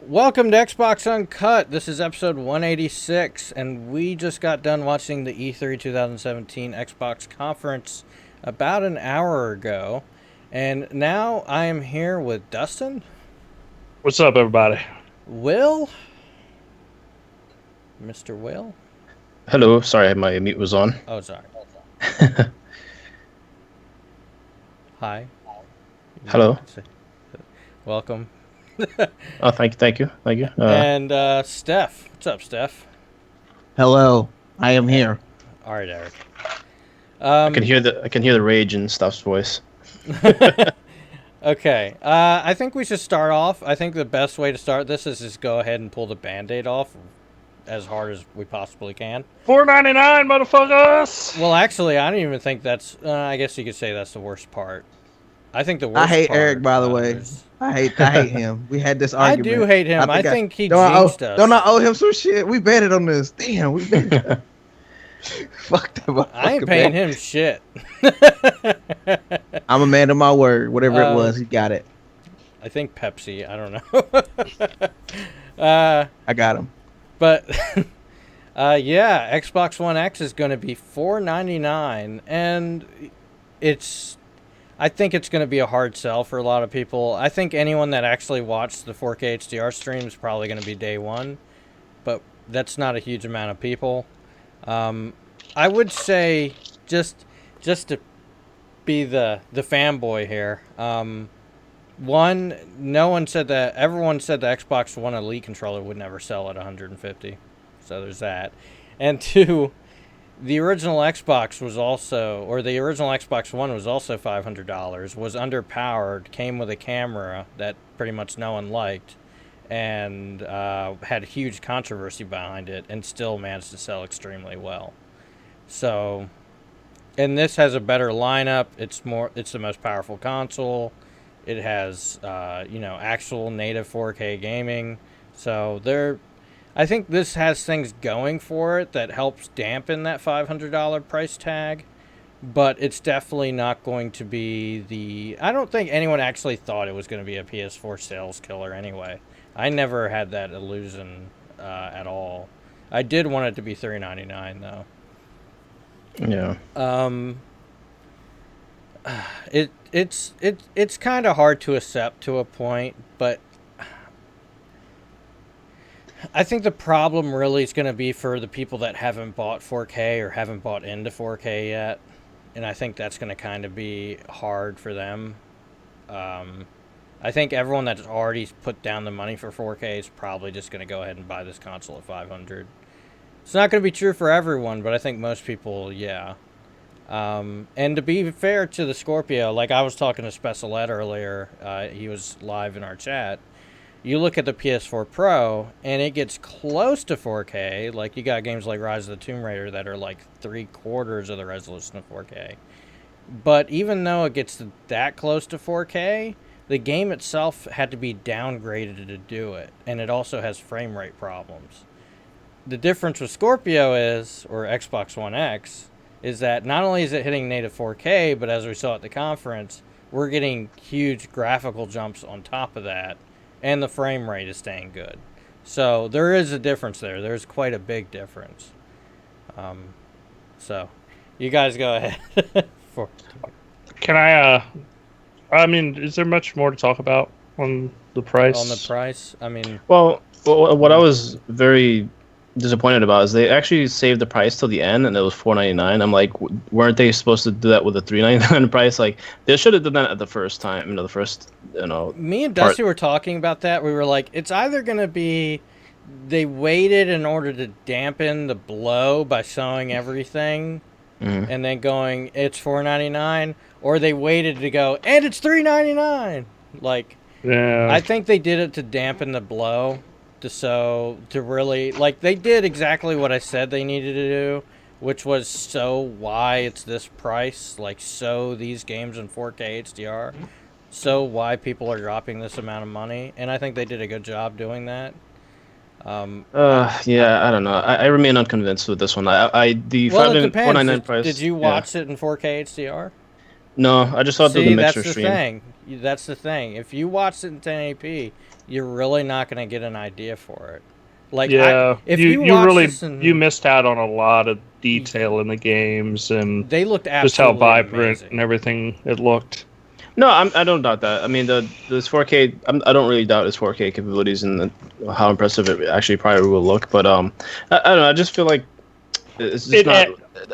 Welcome to Xbox Uncut. This is episode 186, and we just got done watching the E3 2017 Xbox conference about an hour ago. And now I am here with Dustin, What's up, everybody? Will, Mr. Will. Hello, sorry, my mute was on. Oh, sorry. Hi. Hello. Welcome. Oh, thank you. And Steph. What's up, Steph? Hello, I am here. All right, Eric. I can hear the rage in Stuff's voice. Okay, I think we should start off. I think the best way to start this is just go ahead and pull the Band-Aid off as hard as we possibly can. $4.99, motherfuckers. Well, actually, I don't even think that's... I guess you could say that's the worst part. I think the worst I hate part, Eric, by the way. I hate him. We had this I argument. do hate him. I think he don't jinxed us. Don't I owe him some shit? We betted on this. Damn, we betted. Fuck that. I ain't paying him shit. I'm a man of my word. Whatever it was, he got it. I think Pepsi. I don't know. I got him. But yeah, Xbox One X is going to be $4.99, and I think it's going to be a hard sell for a lot of people. I think anyone that actually watched the 4K HDR stream is probably going to be day one, but that's not a huge amount of people. I would say just to be the fanboy here. One, no one said that. Everyone said the Xbox One Elite controller would never sell at 150. So there's that. And two, the original Xbox was also, or the original Xbox One was also $500. Was underpowered, came with a camera that pretty much no one liked, and had huge controversy behind it, and still managed to sell extremely well. So, and this has a better lineup. It's the most powerful console. It has, actual native 4K gaming. So I think this has things going for it that helps dampen that $500 price tag. But it's definitely not going to be I don't think anyone actually thought it was going to be a PS4 sales killer anyway. I never had that illusion at all. I did want it to be $399 though. Yeah. It's kind of hard to accept to a point, but I think the problem really is going to be for the people that haven't bought 4K or haven't bought into 4K yet, and I think that's going to kind of be hard for them. I think everyone that's already put down the money for 4K is probably just going to go ahead and buy this console at $500. It's not going to be true for everyone, but I think most people, yeah. And to be fair to the Scorpio, like I was talking to Special Ed earlier, he was live in our chat. You look at the PS4 Pro, and it gets close to 4K. Like, you got games like Rise of the Tomb Raider that are like 3/4 of the resolution of 4K. But even though it gets that close to 4K, the game itself had to be downgraded to do it, and it also has frame rate problems. The difference with Scorpio or Xbox One X, is that not only is it hitting native 4K, but as we saw at the conference, we're getting huge graphical jumps on top of that, and the frame rate is staying good. So there is a difference there. There's quite a big difference. So you guys go ahead. Can I mean, is there much more to talk about on the price? On the price? I mean... Well, what I was very disappointed about is they actually saved the price till the end, and it was $4.99. I'm like, weren't they supposed to do that with a $3.99 price? Like, they should have done that at the first time. The first, Me and Dusty were talking about that. We were like, it's either gonna be they waited in order to dampen the blow by showing everything, and then going, it's $4.99, or they waited to go, and it's $3.99. Like, Yeah. I think they did it to dampen the blow. To really, like, they did exactly what I said they needed to do, which was so why it's this price, like, so these games in 4K HDR, so why people are dropping this amount of money, and I think they did a good job doing that. Yeah, I don't know. I remain unconvinced with this one. The Well, it $4.99 depends. price. Did you watch it in 4K HDR? No, I just saw it through the See, mixer that's the stream. thing. That's the thing. If you watched it in 1080p, you're really not going to get an idea for it. Like, Yeah, if you watch really this and you missed out on a lot of detail in the games and they looked just how absolutely vibrant amazing. and everything it looked. No, I don't doubt that. I mean, this 4K. I don't really doubt its 4K capabilities and how impressive it actually probably will look. But I don't know. I just feel like it's just It not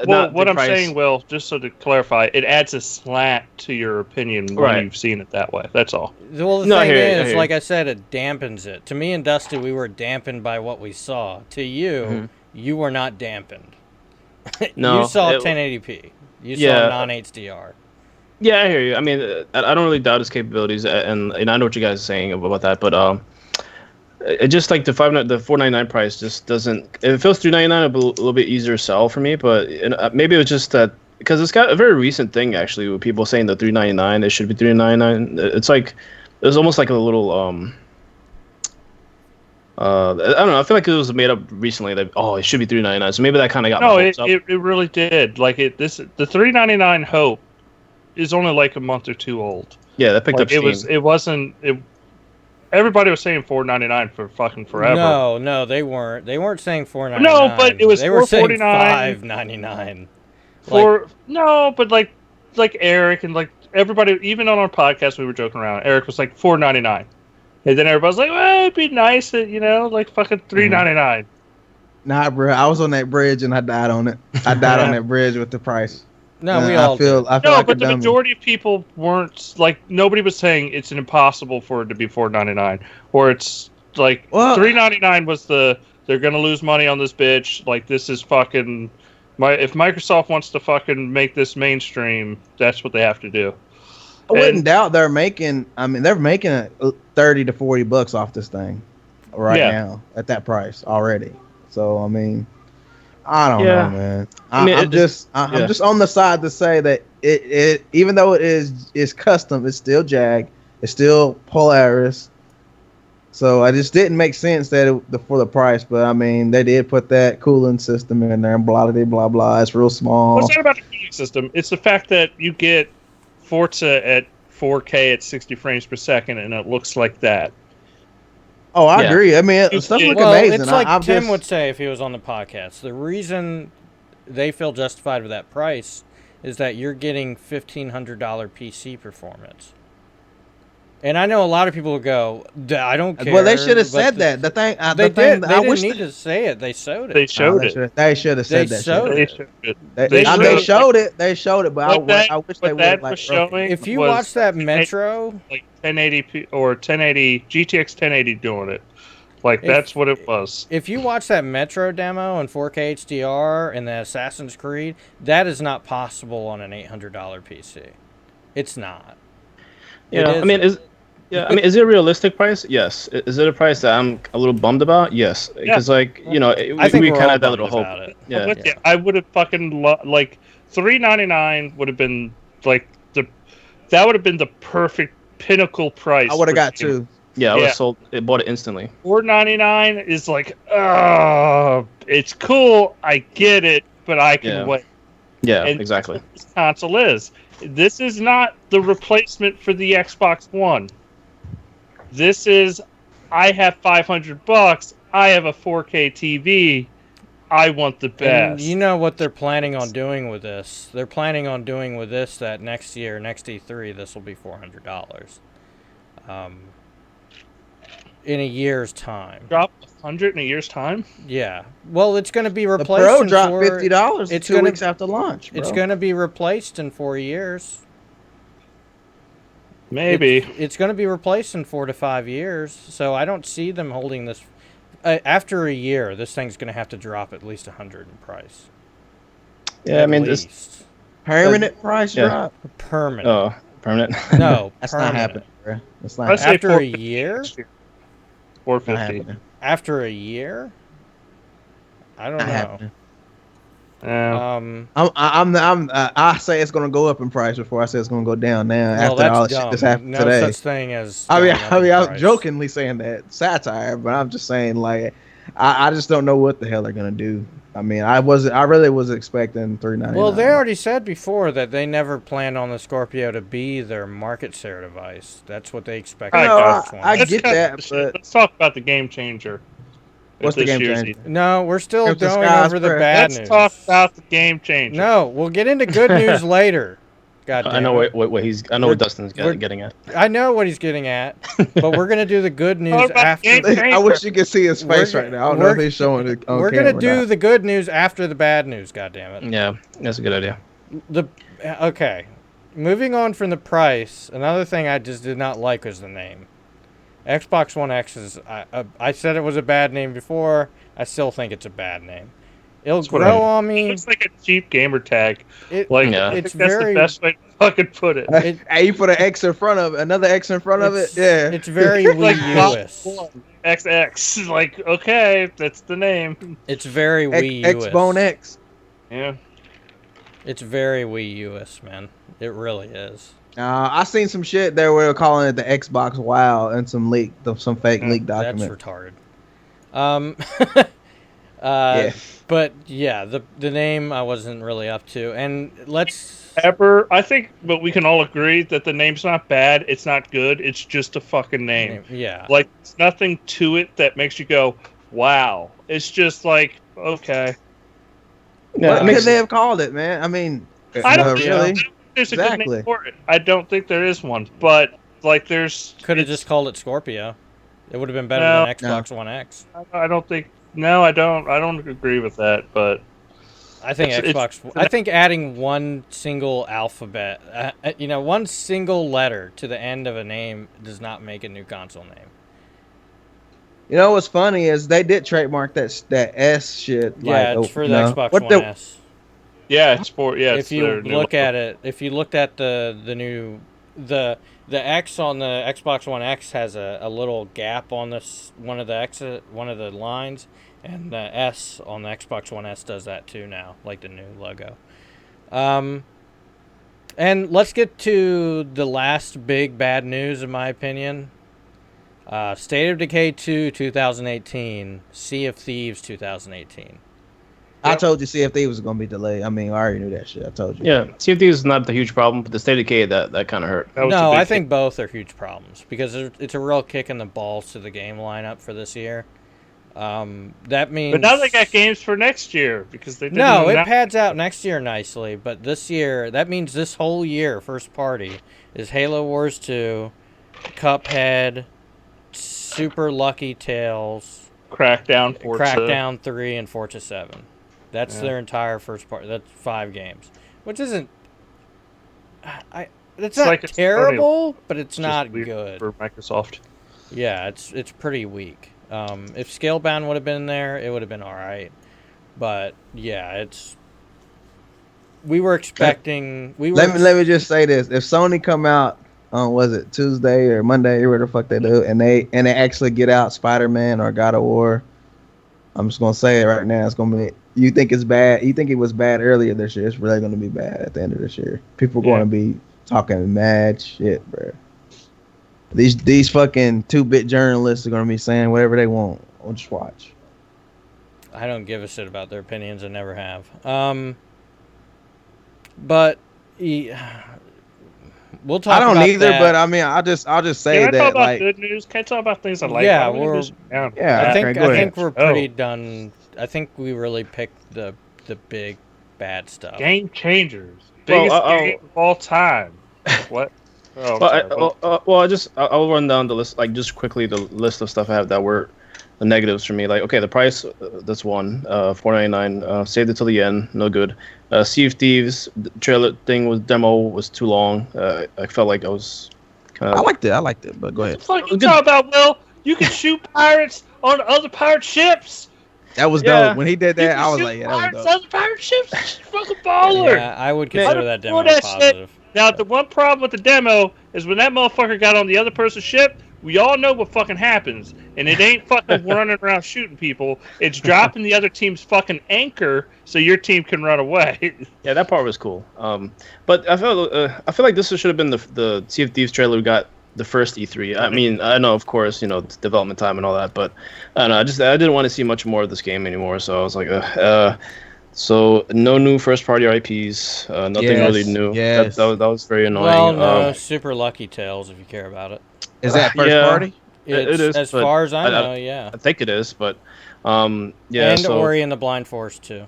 well, not what the I'm price. saying, Will, just so to clarify, it adds a slant to your opinion when Right. you've seen it that way. That's all. Well, the No, I thing hear you, I is, hear like you. I said, it dampens it. To me and Dusty, we were dampened by what we saw. To you, Mhm. you were not dampened. You No, saw 1080p. You saw yeah, non-HDR. yeah, I hear you. I mean, I don't really doubt its capabilities, and I know what you guys are saying about that, but it just like the 499 price just doesn't. If it feels 399, it'll be a little bit easier to sell for me. But maybe it was just that because it's got a very recent thing actually with people saying the 399 it should be 399. It's like there's almost like a little I don't know. I feel like it was made up recently that it should be 399. So maybe that kind of got my No, hopes up. it really did. Like the 399 Hope is only like a month or two old. Yeah, that picked up Like steam. it wasn't. Everybody was saying 499 for fucking forever. No, they weren't. They weren't saying 499. No, but it was They were saying 449. 599. No, but like Eric and like everybody, even on our podcast, we were joking around. Eric was like 499, and then everybody's like, "Well, it'd be nice, that, like fucking 399." Nah, bro. I was on that bridge and I died on it. I died on that bridge with the price. No, we all did. I feel No, like but a the dummy. majority of people weren't like. Nobody was saying it's impossible for it to be 499, or it's like Well, 399 was they're gonna lose money on this bitch. Like this is fucking. If Microsoft wants to fucking make this mainstream, that's what they have to do. I wouldn't doubt they're making. I mean, they're making $30 to $40 off this thing right now at that price already. So I mean, I don't know, man. I'm just on the side to say that it even though it is custom, it's still Jag, it's still Polaris. So I just didn't make sense that for the price, but I mean they did put that cooling system in there and blah blah blah blah. It's real small. Well, it's not about the cooling system. It's the fact that you get Forza at 4K at 60 frames per second, and it looks like that. Oh, I agree. I mean, stuff look amazing. It's like Tim would say if he was on the podcast. The reason they feel justified with that price is that you're getting $1,500 PC performance. And I know a lot of people will go, I don't care. Well, they should have said that. The thing, they did. They I didn't wish need to say it. They showed it. They showed it. They should have said that. They showed it. They showed it. They showed it, but I wish they would like. Showing if you watch that Metro, like 1080p or 1080 GTX 1080 doing it, like that's what it was. If you watch that Metro demo in 4K HDR and the Assassin's Creed, that is not possible on an $800 PC. It's not. Yeah, I mean, is it a realistic price? Yes. Is it a price that I'm a little bummed about? Yes, because I think we we're kind all of had that little bummed hope. about it. Yeah. I would have fucking like $399 would have been like that would have been the perfect pinnacle price. I would have got two. Yeah, I would have sold it, bought it instantly. $499 is like, it's cool. I get it, but I can wait. Yeah, and exactly. That's what this console is. This is not the replacement for the Xbox One. This is, I have $500. I have a 4K TV. I want the best. And you know what they're planning on doing with this? They're planning on doing with this that next year, next E3, this will be $400. In a year's time. Drop $100 in a year's time? Yeah. Well, it's going to be replaced. The Pro dropped $50. It's 2 weeks after launch. Bro. It's going to be replaced in 4 years. Maybe. It's going to be replaced in 4 to 5 years. So I don't see them holding this. After a year, this thing's going to have to drop at least $100 in price. Yeah, I mean, this permanent price drop. Permanent. Oh, permanent. No, that's permanent. not happening, bro. That's not happening. After a year. 450. After a year. I don't know. I say it's gonna go up in price before I say it's gonna go down now. Well, after all that's the shit dumb. that's happened No today. such thing as. I mean, I was jokingly saying that satire, but I'm just saying like, I just don't know what the hell they're gonna do. I mean, I really was expecting 399. Well, they already said before that they never planned on the Scorpio to be their market share device. That's what they expect. All right, No, guys. I Let's get cut that, the shit. but Let's talk about the game changer. what's the This game year's changer? E3. No, we're still Crimson going Skies over the Press. bad Let's news. talk about the game changer. No, we'll get into good news later. God damn I know it. what he's. I know We're- what Dustin's we're- getting at. I know what he's getting at, but we're gonna do the good news Talk about after. game changer. I wish you could see his face We're- right now. I don't know if we're- he's showing it on We're camera gonna or do not. the good news after the bad news. God damn it. Yeah, that's a good idea. Okay, moving on from the price. Another thing I just did not like was the name. Xbox One X is. I said it was a bad name before. I still think it's a bad name. It'll That's what grow I- on It me. looks like a cheap gamer tag. It, Like, Yeah. I think It's that's very- the best way to fucking put it. Hey, you put an X in front of it, another X in front of it. it's- Yeah, It's very Like Wii Box U-ish. One XX. Like, okay, that's the name. It's very Wii X U-ish. Bone X. Yeah. It's very Wii U-ish, man. It really is. I seen some shit there where they're calling it the Xbox Wow and some fake leak That's document. retarded. Yeah. But yeah, the name I wasn't really up to, and let's. I think, but we can all agree that the name's not bad. It's not good. It's just a fucking name. Yeah. Like, there's nothing to it that makes you go, wow. It's just like, okay. Yeah, What it makes- could they have called it, man? I mean, I don't think- really. There's a good Exactly. name for it. I don't think there is one. But, like, there's... Could have just called it Scorpio. It would have been better No. than Xbox One X. I don't think... No, I don't agree with that, but... I think It's- I think adding one single alphabet, one single letter to the end of a name does not make a new console name. You know what's funny is they did trademark that S shit. Yeah, it's for the Xbox One S. Yeah, it's for... Yeah, If you look at it, if you looked at the new the X on the Xbox One X has a little gap on this one of the lines, and the S on the Xbox One S does that too now, like the new logo. And let's get to the last big bad news, in my opinion. State of Decay 2 2018, Sea of Thieves 2018. I told you CFD was going to be delayed. I mean, I already knew that shit. I told you. Yeah, CFD is not the huge problem, but the state of decay that kind of hurt. That was a No, big I think both are huge problems because it's a real kick in the balls to the game lineup for this year. That means. But now they got games for next year because they didn't No, it announce- pads out next year nicely, but this year, that means this whole year, first party, is Halo Wars 2, Cuphead, Super Lucky Tales, Crackdown, Forza. Crackdown 3, and Forza 7. That's Yeah. their entire first part. That's 5 games, which isn't. It's not like it's terrible, but it's Just not weird good. for Microsoft. Yeah, it's pretty weak. If Scalebound would have been there, it would have been all right. But yeah, it's. We were expecting. Let me just say this: if Sony come out on was it Tuesday or Monday or whatever the fuck they do, and they actually get out Spider-Man or God of War, I'm just gonna say it right now. It's gonna be. You think it's bad? You think it was bad earlier this year? It's really gonna be bad at the end of this year. People are Yeah. gonna be talking mad shit, bro. These fucking 2-bit journalists are gonna be saying whatever they want. I'll just watch. I don't give a shit about their opinions. I never have. But we'll talk. I don't about either, that. but I mean, I'll just say Can I talk that about like good news? Can I talk about things I like? Yeah, Why don't we we're- just down? Yeah, I okay, think go I ahead. think we're pretty done. I think we really picked the big bad stuff. Game changers. Well, Biggest game of all time. What? Oh, I'm sorry. I'll run down the list, like just quickly the list of stuff I have that were the negatives for me. Like, okay, the price, that's one, $4.99. Saved it till the end, no good. Sea of Thieves the trailer demo was too long. I felt like I was kind I of. liked it, but go What ahead. the fuck you talking about, Will? You can shoot pirates on other pirate ships. That was Yeah. dope. When he did You that, can I was shoot like, yeah, that was pirates dope. on other pirate ships. That's fucking baller. Yeah, I would consider that demo that shit. positive. Now, the one problem with the demo is when that motherfucker got on the other person's ship, we all know what fucking happens. And it ain't fucking running around shooting people. It's dropping the other team's fucking anchor so your team can run away. Yeah, that part was cool. But I feel like this should have been the Sea of Thieves trailer we got the first E3. I mean, I know, of course, it's development time and all that, but I don't know. I didn't want to see much more of this game anymore. So I was like, so no new first party IPs, nothing really new. Yes. That was very Well, annoying. no, Super Lucky Tales if you care about it. Is that first yeah, party? it is. As but far as I know, yeah. I think it is, but yeah. And So Ori and the Blind Forest too.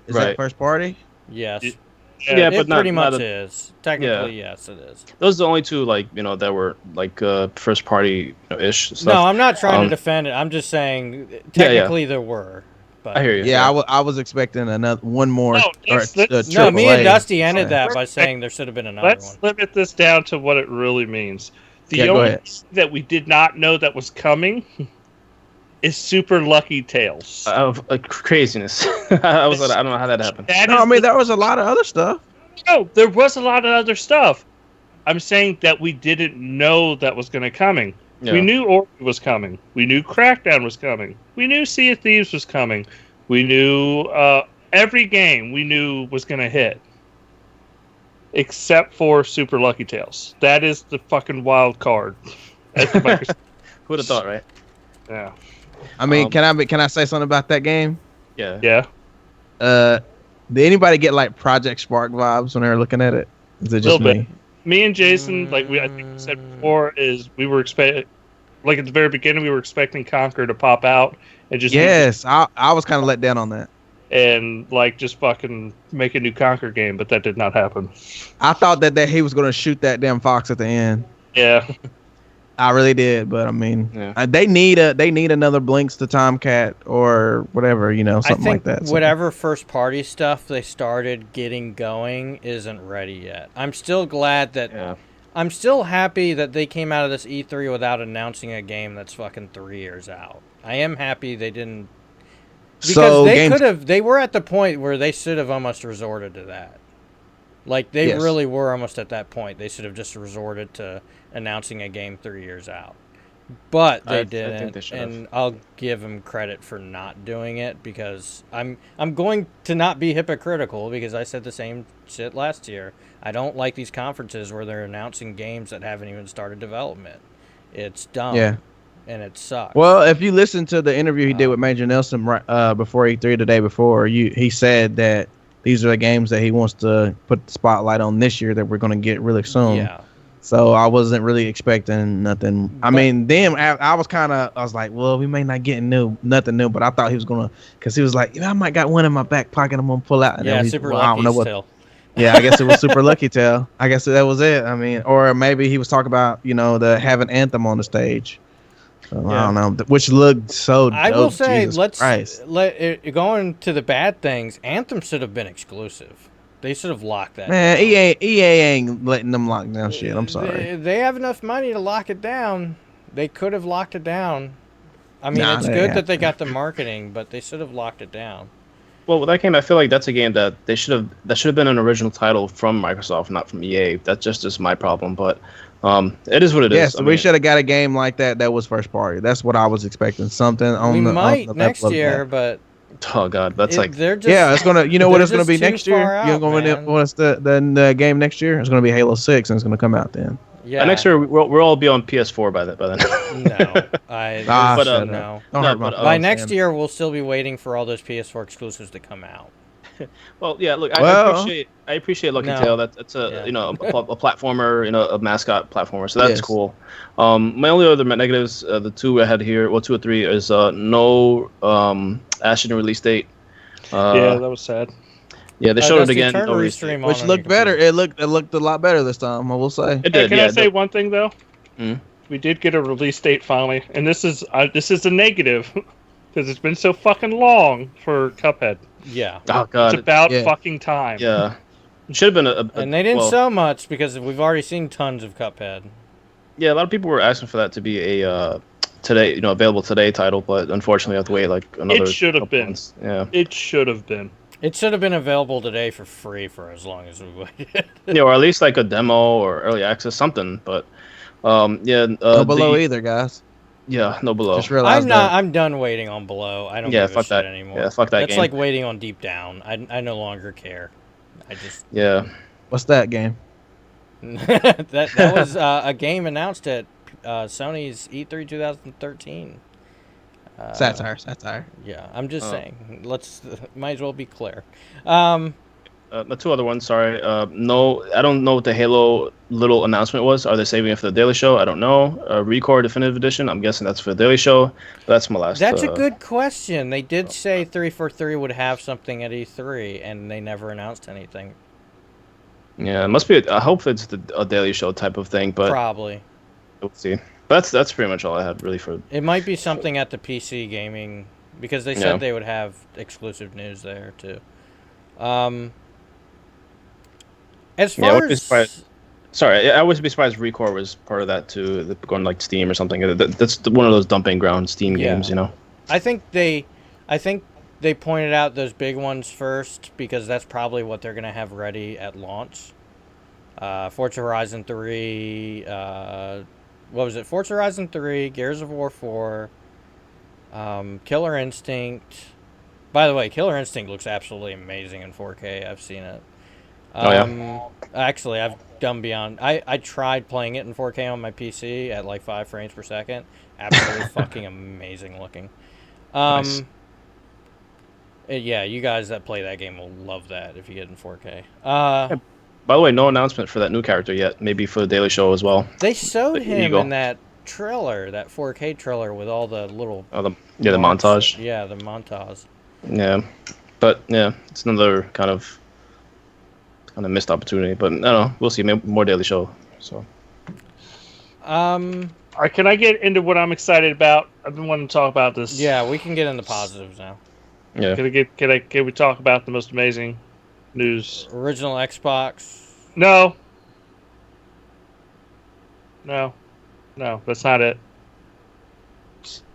Is Right. that first party? Yes. yeah, It but pretty not much is. Technically, yes, it is. those are the only two that were like first party ish stuff. No, I'm not trying to Um, defend it. I'm just saying yeah. technically there were. But I hear you. Yeah, I was expecting one more. No, or, let's- no, me and AAA. Dusty ended Yeah. that by saying there should have been another Let's one. limit this down to what it really means. The Yeah, go only ahead. thing that we did not know that was coming is Super Lucky Tales. Of craziness. I don't know how that happened. That No, is I mean the- there was a lot of other stuff. no, there was a lot of other stuff. I'm saying that we didn't know that was going to coming. Yeah. We knew Ori was coming. We knew Crackdown was coming. We knew Sea of Thieves was coming. We knew every game we knew was going to hit. Except for Super Lucky Tales. That is the fucking wild card. At the Microsoft. Who would have thought, right? Yeah. I mean, Um, can I say something about that game? Yeah. Yeah. Did anybody get like Project Spark vibes when they were looking at it? Is it just Little bit. me? Me and Jason, like I think we said before, is we were like at the very beginning, we were expecting Conquer to pop out and just Yes, I was kind of let down on that. and like just fucking make a new Conquer game, but that did not happen. I thought that he was going to shoot that damn fox at the end. Yeah, I really did, but I mean, Yeah. they need another Blinks to Tomcat or whatever, I something think like that. So- whatever first party stuff they started getting going isn't ready yet. I'm still glad that Yeah. I'm still happy that they came out of this E3 without announcing a game that's fucking 3 years out. I am happy they didn't because So they games- they were at the point where they should have almost resorted to that. Like they Yes. really were almost at that point. They should have just resorted to announcing a game 3 years out. But they I think didn't, they should have. and I'll give them credit for not doing it because I'm going to not be hypocritical because I said the same shit last year. I don't like these conferences where they're announcing games that haven't even started development. It's dumb. Yeah. And it sucks. Well, if you listen to the interview he did with Major Nelson before E3 the day before, he said that these are the games that he wants to put the spotlight on this year that we're going to get really soon. yeah. So I wasn't really expecting nothing. I mean, then I was like, well, we may not get nothing new, but I thought he was gonna, because he was like, yeah, I might got one in my back pocket. I'm gonna pull out. And Yeah, then he's- super well, I don't know lucky what. still. Yeah, I guess it was Super Lucky Tail. I guess that was it. I mean, or maybe he was talking about the having Anthem on the stage. So, I don't know, which looked so. I dope, will say, Jesus Christ. going to the bad things. Anthem should have been exclusive. They should have locked that. Man, down. EA ain't letting them lock down shit. I'm sorry. They have enough money to lock it down. They could have locked it down. I mean, Nah, it's they good have that they to. got the marketing, but they should have locked it down. Well, with that game, I feel like that's a game that should have been an original title from Microsoft, not from EA. That's just my problem, but it is what it is. Yes, I we mean, should have got a game like that was first party. That's what I was expecting. Something on We the might on the next level of year, that. but Oh god, that's like they're just Yeah, it's gonna. You know what they're it's gonna just be too next year. far You're out, gonna man. what's the game next year? It's gonna be Halo 6, and it's gonna come out then. yeah. next year we'll all be on PS4 by then. No, I Ah, But, shut up. no. Don't No, hurt my but, By feelings, next man. year, we'll still be waiting for all those PS4 exclusives to come out. Well, yeah. Look, Well- I appreciate Lucky No. Tail. That's a Yeah. a platformer, a mascot platformer. So that's Yes. cool. My only other negatives, the two I had here, well, 2 or 3, is no Ashton release date. yeah, that was sad. Yeah, they showed it Dusty, again. turn No the release date. restream on Which on looked your better. computer. It looked a lot better this time. I will say. It Hey, did. can Yeah, I say one thing though? Mhm. We did get a release date finally, and this is a negative because it's been so fucking long for Cuphead. Yeah. Oh It's god. about Yeah. fucking time. Yeah. It should have been And they didn't well, show much because we've already seen tons of Cuphead. Yeah, a lot of people were asking for that to be a today, available today title, but unfortunately, I have to wait like another. should have couple been. months. Yeah. It should have been. It should have been available today for free for as long as we waited. Yeah, or at least like a demo or early access, something. But yeah. No below either, guys. Yeah, no below. Just realized that. I'm done waiting on Below. I don't Yeah, give a fuck shit that. anymore. Yeah, fuck that That's game. like waiting on Deep Down. I no longer care. I just Yeah. What's that game? that was a game announced at Sony's E3 2013. Satire. Yeah, I'm just Oh. saying. Let's might as well be clear. The two other ones, sorry. No, I don't know what the Halo little announcement was. Are they saving it for the Daily Show? I don't know. Recore Definitive Edition. I'm guessing that's for the Daily Show. That's my last. That's a good question. They did say 343 would have something at E3, and they never announced anything. Yeah, it must be. I hope it's a Daily Show type of thing, but Probably. we'll see. But that's pretty much all I had really for. It might be something at the PC gaming, because they said they would have exclusive news there too. As Yeah, I far would be as surprised. Sorry, I would be surprised if Recore was part of that too. Going like Steam or something. That's one of those dumping ground Steam games, you know. I think they pointed out those big ones first because that's probably what they're gonna have ready at launch. Forza Horizon 3, what was it? Forza Horizon 3, Gears of War 4, Killer Instinct. By the way, Killer Instinct looks absolutely amazing in 4K. I've seen it. Actually, I've done beyond. I tried playing it in 4K on my PC at like 5 frames per second. Absolutely fucking amazing looking. Nice. Yeah, you guys that play that game will love that if you get it in 4K. By the way, no announcement for that new character yet. Maybe for the Daily Show as well. They showed The him Eagle. in that trailer, that 4K trailer with all the little. Oh, the montage. Yeah, the montage. Yeah, but yeah, it's another kind of missed opportunity. But I don't know. We'll see. Maybe more Daily Show. So. All right, can I get into what I'm excited about? I've been wanting to talk about this. Yeah, we can get into positives now. Yeah. Can we talk about the most amazing news? Original Xbox. No, that's not it.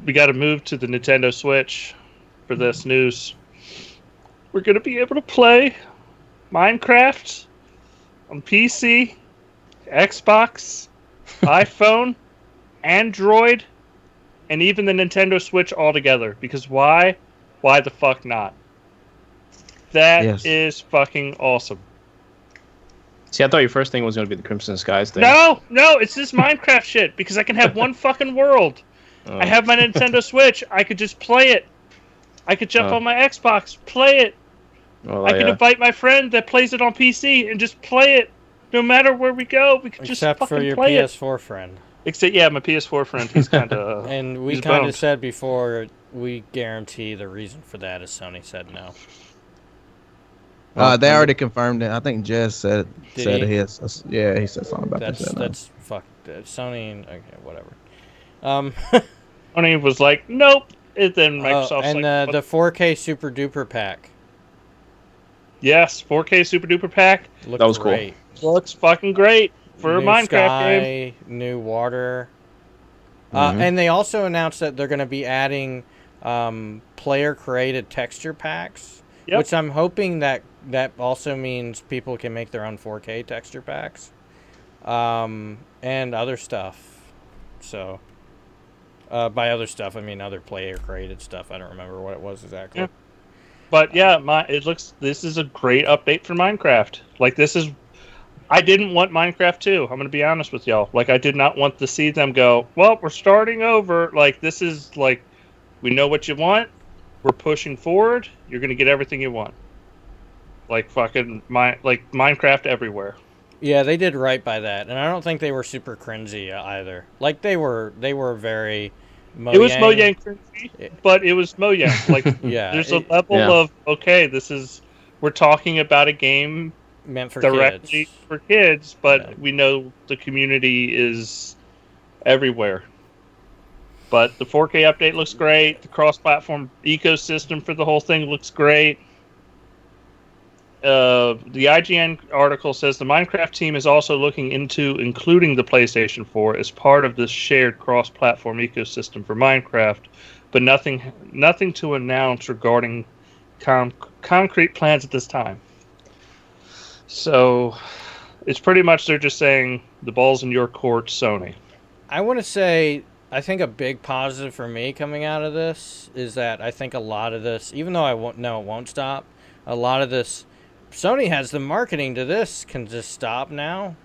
We got to move to the Nintendo Switch for this news. We're going to be able to play Minecraft on PC, Xbox, iPhone, Android, and even the Nintendo Switch all together. Because why? Why the fuck not? That is fucking awesome. See, I thought your first thing was going to be the Crimson Skies thing. No, it's this Minecraft shit. Because I can have one fucking world. I have my Nintendo Switch. I could just play it. I could jump on my Xbox, play it. Well, I could invite my friend that plays it on PC and just play it. No matter where we go, we could just fucking Except for your play PS4 friend. Except, yeah, my PS4 friend. He's kind of. And we he's kind of boned. said before, we guarantee the reason for that is Sony said no. They already confirmed it. I think Jez said Did he? he has. Yeah, he said something about that. That's fuck. Sony. Okay, whatever. Sony was like, nope. And then Microsoft's and like, the 4K Super Duper pack yes, 4K Super Duper Pack. looked That was cool. great. Looks fucking great for a New Minecraft sky, game. new water. Mhm. And they also announced that they're going to be adding player-created texture packs, Yep. which I'm hoping that also means people can make their own 4K texture packs, and other stuff. So, by other stuff, I mean other player-created stuff. I don't remember what it was exactly. Yeah. But yeah, this is a great update for Minecraft. Like I didn't want Minecraft 2. I'm going to be honest with y'all. Like I did not want to see them go, well, we're starting over. Like this is like, we know what you want. We're pushing forward. You're going to get everything you want. Like fucking Minecraft everywhere. Yeah, they did right by that, and I don't think they were super cringy either. Like they were very. It was Mojang cringy, but it was Mojang. Like Yeah, there's a level of okay, we're talking about a game meant for directly kids. for kids, but Yeah. we know the community is everywhere. But the 4K update looks great. The cross-platform ecosystem for the whole thing looks great. The IGN article says the Minecraft team is also looking into including the PlayStation 4 as part of this shared cross-platform ecosystem for Minecraft, but nothing to announce regarding concrete plans at this time. So it's pretty much they're just saying the ball's in your court, Sony. I want to say, I think a big positive for me coming out of this is that I think a lot of this, even though it won't stop, a lot of this, Sony has the marketing to this can just stop now.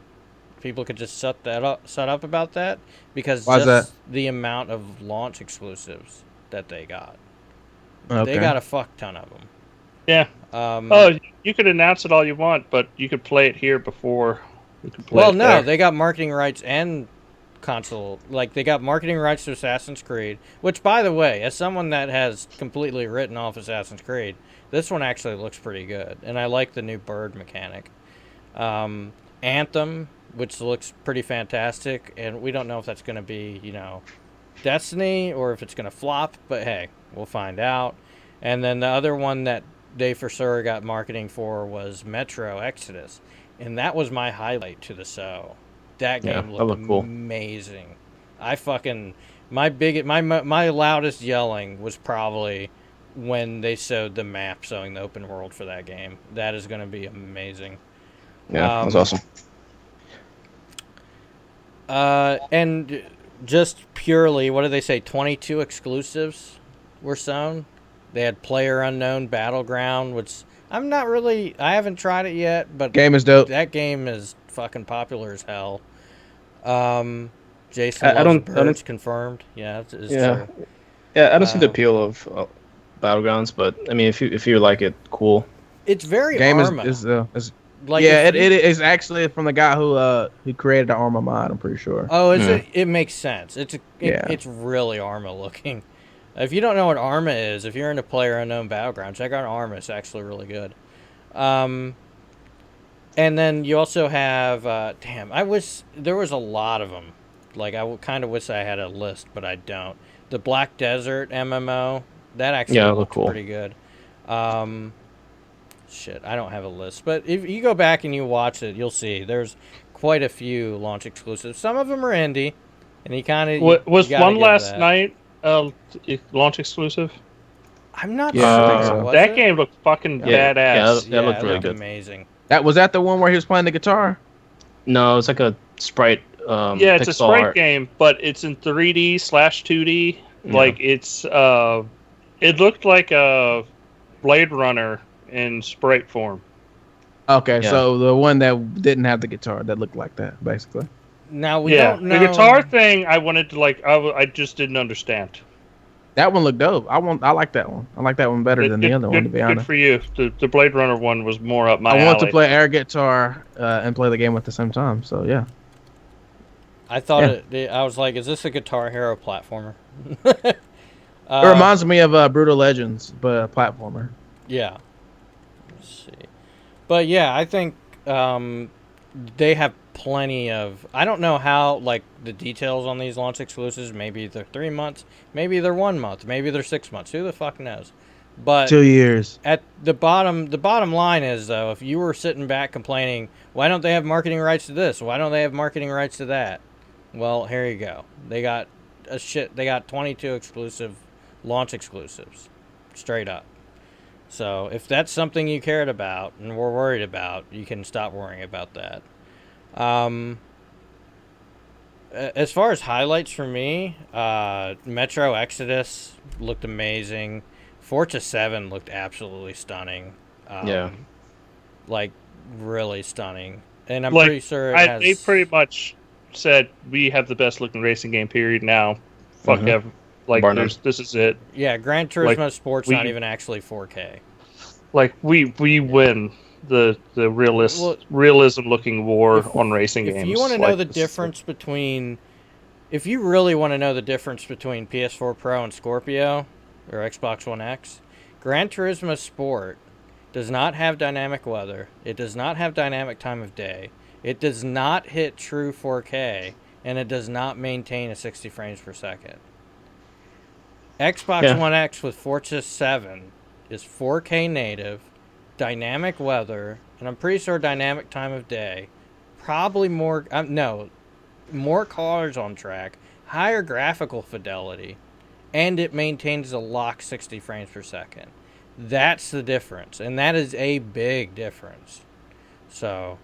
people could just shut up about that because Why's just that? the amount of launch exclusives that they got. They Okay. got a fuck ton of them. Yeah. You could announce it all you want, but you could play it here before you could play Well, it no, there. they got marketing rights and console. Like, they got marketing rights to Assassin's Creed, which, by the way, as someone that has completely written off Assassin's Creed, this one actually looks pretty good, and I like the new bird mechanic. Anthem, which looks pretty fantastic, and we don't know if that's going to be, Destiny or if it's going to flop, but hey, we'll find out. And then the other one that they for sure got marketing for was Metro Exodus, and that was my highlight to the show. That Yeah, game that looked looked cool. amazing. I fucking my loudest yelling was probably when they showed the map showing the open world for that game. That is going to be amazing. Yeah, that's Um, awesome. And just purely, what did they say? 22 exclusives were shown. They had Player Unknown Battleground, which I haven't tried it yet, but Game is dope. that game is fucking popular as hell. Jason I Loves don't, I Birds don't, confirmed. Yeah, it's yeah, true. yeah, I don't see the Uh, appeal of Battlegrounds, but I mean, if you like it, cool. it's very Game Arma. is Like yeah. if It you, is actually from the guy who created the Arma mod. I'm pretty sure. oh, is Mm. it? It makes sense. Yeah. It's really Arma looking. If you don't know what Arma is, if you're into Player Unknown Battleground, check out Arma. It's actually really good. Um, and then you also have, I wish there was a lot of them. Like, kind of wish I had a list, but I don't. The Black Desert MMO, that actually Yeah, it looked looked cool. pretty good. Um, shit, I don't have a list. But if you go back and you watch it, you'll see there's quite a few launch exclusives. Some of them are indie, and you kind of, you Was gotta One give Last that. Night launch exclusive? I'm not Yeah, I think sure. so. Was That it? game looked fucking Yeah, badass. yeah, it looked it really looked good. amazing. That the one where he was playing the guitar. No, it's like a sprite, Yeah, it's a pixel sprite art. game, but it's in 3D/2D. Yeah. Like it looked like a Blade Runner in sprite form. Okay, Yeah. so the one that didn't have the guitar that looked like that, basically. Now we Yeah, don't know. the guitar thing I wanted to like. I just didn't understand. That one looked dope. I like that one. I like that one better than the other one, to be Good honest. for you. The Blade Runner one was more up my I alley. want to play air guitar and play the game at the same time. So yeah. I thought Yeah. I was like, is this a Guitar Hero platformer? It reminds me of Brutal Legends, but a platformer. Yeah. Let's see. But yeah, I think they have plenty of. I don't know how, like, the details on these launch exclusives. Maybe they're 3 months. Maybe they're 1 month. Maybe they're 6 months. Who the fuck knows? But 2 years. at the bottom line is, though, if you were sitting back complaining, why don't they have marketing rights to this? Why don't they have marketing rights to that? Well, here you go. They got They got 22 exclusive launch exclusives, straight up. So if that's something you cared about and were worried about, you can stop worrying about that. As far as highlights for me, Metro Exodus looked amazing. Forza 7 looked absolutely stunning. Yeah. Like, really stunning. And I'm Like, pretty sure it has... They pretty much said we have the best looking racing game. Period. Now, fuck Mhm. ever. Like, Bar none. this is it. Yeah, Gran Turismo Like, Sport's we- not even actually 4K. Like we win the realism looking war on racing games. If you want to know Like, the this is difference between... If you really want to know the difference between PS4 Pro and Scorpio, or Xbox One X, Gran Turismo Sport does not have dynamic weather. It does not have dynamic time of day. It does not hit true 4K, and it does not maintain a 60 frames per second. Xbox One X with Forza 7 is 4K native, dynamic weather, and I'm pretty sure dynamic time of day. Probably more... more cars on track, higher graphical fidelity, and it maintains a lock 60 frames per second. That's the difference, and that is a big difference. So,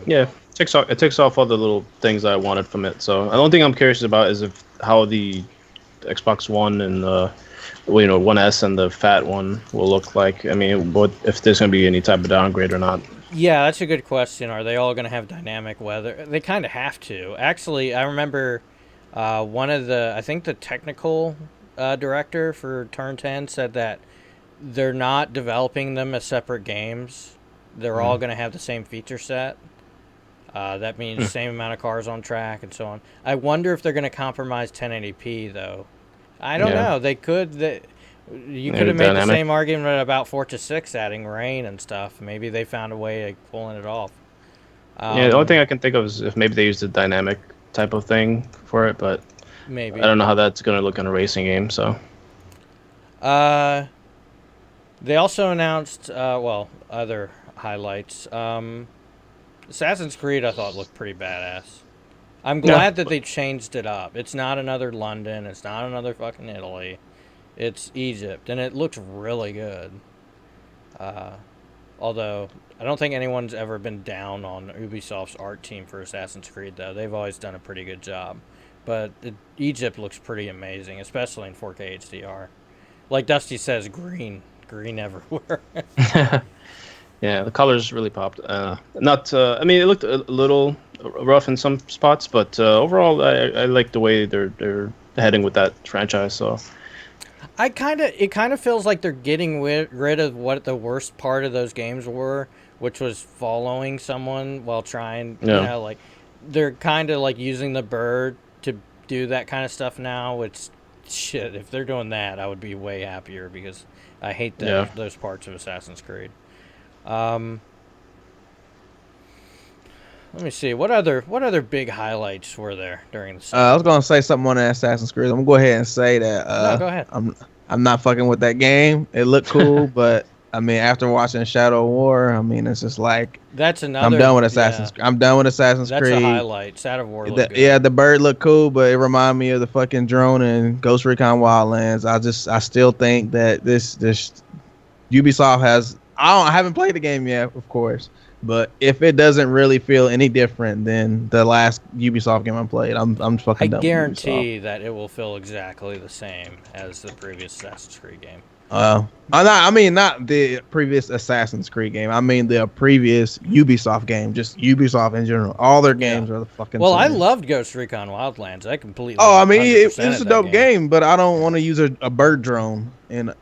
Yeah, it takes off all the little things I wanted from it. So the only thing I'm curious about is how the Xbox One and the One S and the fat one will look like. I mean, if there's gonna be any type of downgrade or not. Yeah, that's a good question. Are they all going to have dynamic weather? They kind of have to. Actually, I remember I think the technical director for Turn 10 said that they're not developing them as separate games. They're all going to have the same feature set. That means same amount of cars on track and so on. I wonder if they're going to compromise 1080p though. I don't know. They could. You could have made the same argument about Forza 6 adding rain and stuff. Maybe they found a way of pulling it off. Yeah, the only thing I can think of is if maybe they used a dynamic type of thing for it, but maybe I don't know how that's going to look in a racing game. So, they also announced other highlights. Assassin's Creed I thought looked pretty badass. I'm glad that they changed it up. It's not another London. It's not another fucking Italy. It's Egypt, and it looks really good. Although I don't think anyone's ever been down on Ubisoft's art team for Assassin's Creed, though. They've always done a pretty good job. But Egypt looks pretty amazing, especially in 4K HDR. Like Dusty says, green everywhere. yeah, the colors really popped. I mean, it looked a little rough in some spots, but overall, I like the way they're heading with that franchise. So, it kind of feels like they're getting rid of what the worst part of those games were, which was following someone while trying. You know, like they're kind of like using the bird to do that kind of stuff now. Which, shit, if they're doing that, I would be way happier because I hate those parts of Assassin's Creed. Let me see. What other big highlights were there during the I was gonna say something on Assassin's Creed. I'm gonna go ahead and say that. No, go ahead. I'm not fucking with that game. It looked cool, but I mean, after watching Shadow of War, I mean, it's just like that's another. I'm done with Assassin's. Yeah. I'm done with Assassin's Creed. That's a highlight. Shadow of War. Looked good. Yeah, the bird looked cool, but it reminded me of the fucking drone in Ghost Recon Wildlands. I still think that this Ubisoft has. I haven't played the game yet, of course. But if it doesn't really feel any different than the last Ubisoft game I played, I'm fucking done. I guarantee that it will feel exactly the same as the previous Assassin's Creed game. I mean not the previous Assassin's Creed game. I mean the previous Ubisoft game, just Ubisoft in general. All their games are the fucking Well, same. I loved Ghost Recon Wildlands. I completely I mean it's a dope game, but I don't want to use a bird drone in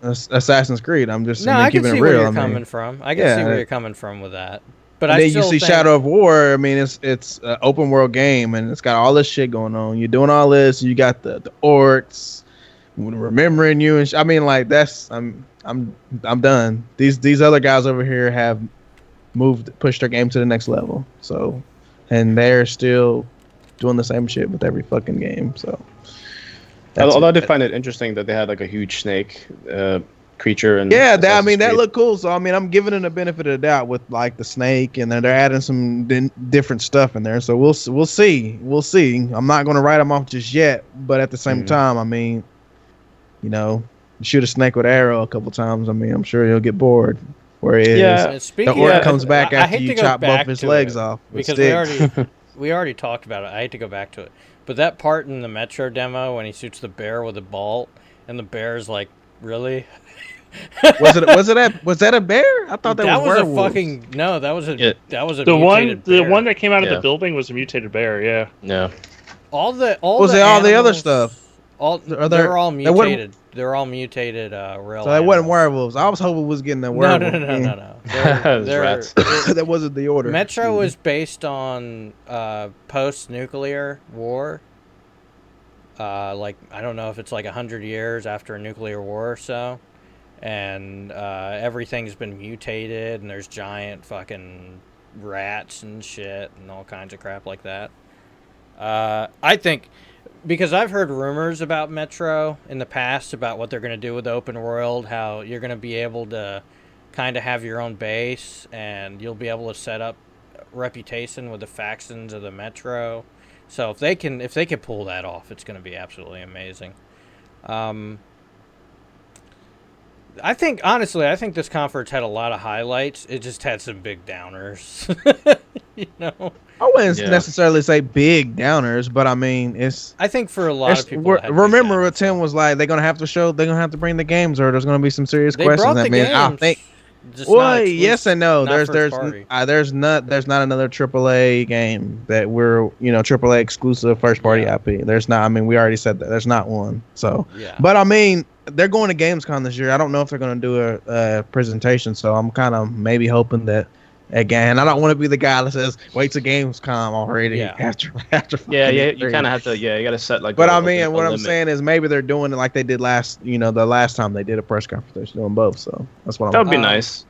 Assassin's Creed. I'm just I can see where you're coming from. I can see where you're coming from with that. But then you see Shadow of War. I mean, it's an open world game, and it's got all this shit going on. You're doing all this. You got the orcs remembering you, and I mean, like that's I'm done. These other guys over here have pushed their game to the next level. So, and they're still doing the same shit with every fucking game. So, although I did find it interesting that they had like a huge snake creature and that looked cool. So I mean, I'm giving it a benefit of the doubt with like the snake, and then they're adding some different stuff in there. So we'll see. I'm not going to write them off just yet, but at the same time, I mean, you know, you shoot a snake with an arrow a couple times. I mean, I'm sure he'll get bored. Where he is, the orc comes back after you chop both of his legs off because we already talked about it. I hate to go back to it, but that part in the Metro demo when he shoots the bear with a bolt, and the bear's like, really? was that a bear? I thought that was a fucking no. That was a the one that came out of the building was a mutated bear. Yeah. Yeah. All the other stuff. They're all mutated. They're all mutated real. So they wasn't werewolves. I was hoping it was getting a werewolf. No. They're rats. That wasn't the order. Metro was based on post-nuclear war. Like I don't know if it's like 100 years after a nuclear war or so, and everything's been mutated, and there's giant fucking rats and shit and all kinds of crap like that. I think. Because I've heard rumors about Metro in the past about what they're going to do with the open world, how you're going to be able to kind of have your own base, and you'll be able to set up reputation with the factions of the Metro. So if they can pull that off, it's going to be absolutely amazing. I think this conference had a lot of highlights. It just had some big downers. You know, I wouldn't necessarily say big downers, but I mean, I think for a lot of people, remember what Tim was like. They're gonna have to bring the games, or there's gonna be some serious questions. I mean, Just Well, not yes and no. not There's first party. there's not another AAA game that we're AAA exclusive first party Yeah. IP. There's not. I mean, we already said that. There's not one. So, Yeah. but I mean, they're going to Gamescom this year. I don't know if they're going to do a presentation. So I'm kind of maybe hoping that. Again, I don't want to be the guy that says wait till Gamescom already Yeah. after. Yeah, fucking you E3. kind of have to. Yeah, you got to set like. But I I mean, what I'm saying is maybe they're doing it like they did the last time they did a press conference. They're doing both. So that's what that I'm. would be nice.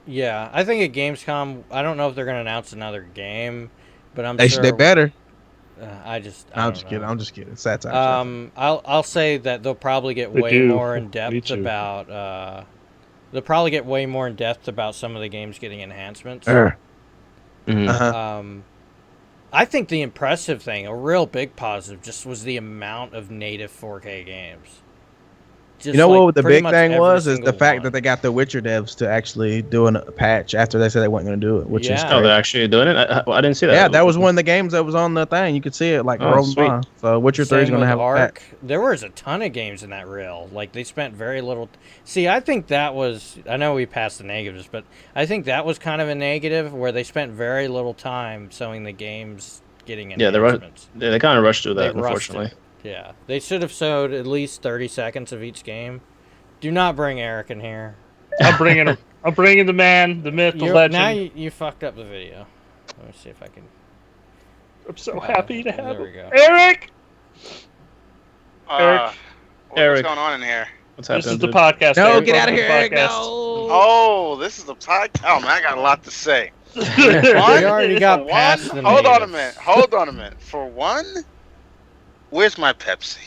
Yeah, I think at Gamescom, I don't know if they're going to announce another game, but I'm They sure they better. I just I I'm don't just know. kidding. I'm just kidding. Satire. I'll say that they'll probably get They way do. more in Me depth too. about. They'll probably get way more in depth about some of the games getting enhancements. Mhm. Uh-huh. I think the impressive thing, a real big positive, just was the amount of native 4K games. Just You know like what the pretty big much thing every was is the single fact one. that they got the Witcher devs to actually do a patch after they said they weren't going to do it, which is Yeah. Oh, great. they're actually doing it. I didn't see that. Yeah, that was one of the games that was on the thing. You could see it like Oh, rolling sweet. by. So Witcher 3 is Same going to with have a patch. Ark. There was a ton of games in that reel. Like they spent very little. See, I think that was. I know we passed the negatives, but I think that was kind of a negative where they spent very little time showing the games getting Yeah, enhancements. they kind of rushed through They that, rushed unfortunately. it. Yeah, they should have showed at least 30 seconds of each game. Do not bring Eric in here. I'm bringing him. I'm bringing the man, the myth, the legend. Now you fucked up the video. Let me see if I can. I'm so happy to there have we him. go. Eric! What's Eric. going on in here? What's This happening? is the dude? podcast. No, Eric. get out of Welcome to here, the Eric. podcast. No. Oh, this is the podcast. Oh man, I got a lot to say. We already got For past one, the hold on a negatives. minute. Hold on a minute. For one, where's my Pepsi?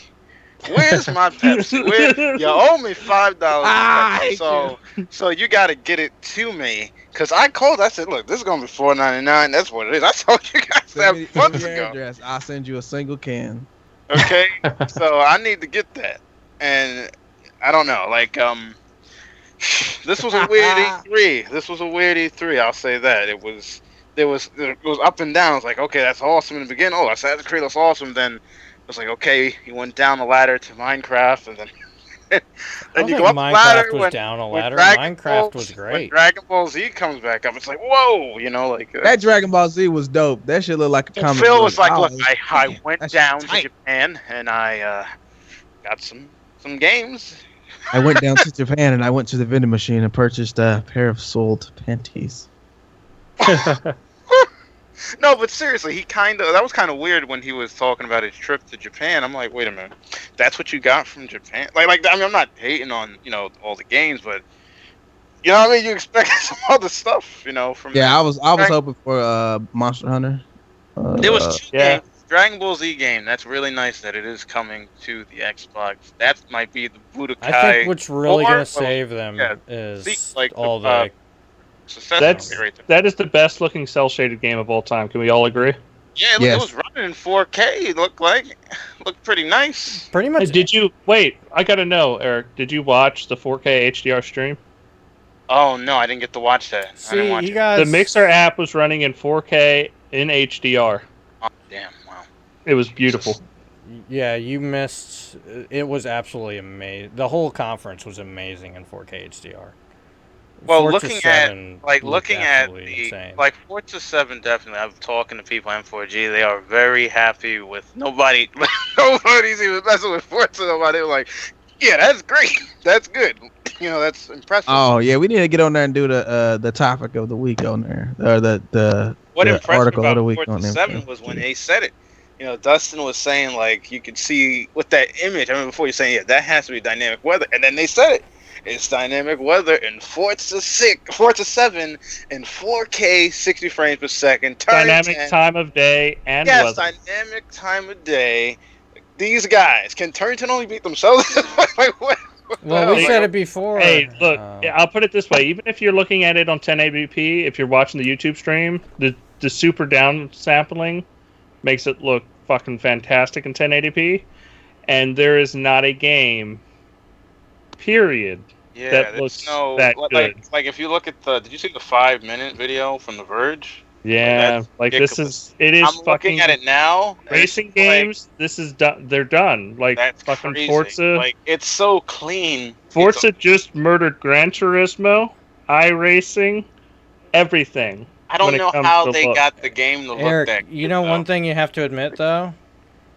Where's my Pepsi? You owe me $5. I hate so you got to get it to me. Cause I called. I said, look, this is gonna be $4.99. That's what it is. I told you guys Send me that months your ago. address. I'll send you a single can. Okay, so I need to get that, and I don't know. Like, this was a weird E3. This was a weird E3. I'll say that it was. It was up and down. It's like, okay, that's awesome in the beginning. Oh, Assassin's Creed, that's awesome. Then it was like, okay, you went down the ladder to Minecraft, and then I then don't you think go up the Minecraft ladder was when, down a when ladder. Dragon Minecraft Ball- was When great. Dragon Ball Z comes back up, it's like, whoa, like That Dragon Ball Z was dope. That shit looked like a so comic Phil book. was like, Oh, look, it was I tight. went That shit down to tight. Japan and I got some games. I went down to Japan and I went to the vending machine and purchased a pair of sold panties. No, but seriously, that was kind of weird when he was talking about his trip to Japan. I'm like, wait a minute, that's what you got from Japan? Like I mean, I'm not hating on all the games, but what I mean, you expect some other stuff, from Yeah, I was Dragon- hoping for Monster Hunter. There was two Yeah. games. Dragon Ball Z game. That's really nice that it is coming to the Xbox. That might be the Budokai. I think what's really Or- going to save them yeah, is see, like all the, the. success That's rate right there. that is the best looking cell shaded game of all time. Can we all agree? Yeah, look, Yes. it was running in 4K. It looked pretty nice. Pretty much. Did you wait? I gotta know, Eric. Did you watch the 4K HDR stream? Oh no, I didn't get to watch that. I See, didn't watch you it. guys. The Mixer app was running in 4K in HDR. Oh, damn, wow. It was beautiful. Yeah, you missed. It was absolutely amazing. The whole conference was amazing in 4K HDR. Well, Forza looking 7 at looked looking at absolutely the insane. Forza 7, definitely. I'm talking to people at M4G. They are very happy with nobody. Nobody's even messing with Forza. Nobody was like, yeah, that's great. That's good. That's impressive. Oh yeah, we need to get on there and do the topic of the week on there, or the What the impressed me article of about the week on Forza there. 7 was when they said it. Dustin was saying, like, you could see with that image. I remember before you saying, yeah, that has to be dynamic weather. And then they said it. It's dynamic weather in Forza 7 in 4K, 60 frames per second. turn Dynamic 10. time of day and Yes, weather. dynamic time of day. These guys can turn 10 only beat themselves. Like, what? Well, we Like, said it before. Hey, look, um, I'll put it this way. Even if you're looking at it on 1080p, if you're watching the YouTube stream, the super down sampling makes it look fucking fantastic in 1080p. And there is not a game, period, Yeah, that there's looks no that like, good. like if you look at did you see the 5-minute video from The Verge? Yeah, that's like this ridiculous. it is I'm fucking looking at it now. and racing it's like, games. This is done. They're done. Like that's fucking crazy. Forza. Like, it's so clean. Forza just murdered Gran Turismo. iRacing, everything. I don't when it know comes how to they look. got the game to look Eric, that you good, know though. one thing you have to admit though,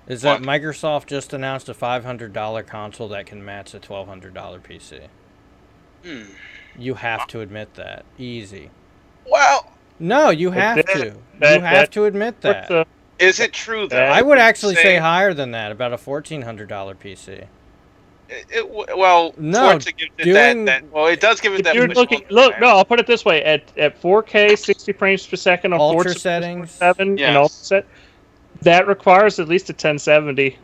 is that What? Microsoft just announced a $500 console that can match a $1,200 PC. You have to admit that. Easy. Well, No, you have that- to. You that- have to admit that. Forza- is it true though? I would actually say Say- higher than that, about a $1,400 PC. Well, No, Forza gives it doing- well, it does give it If that. you're push looking, on look, that. no, I'll put it this way: at 4K, 60 frames per second on Ultra Forza settings? 7 Yes. and all set, that requires at least a 1070.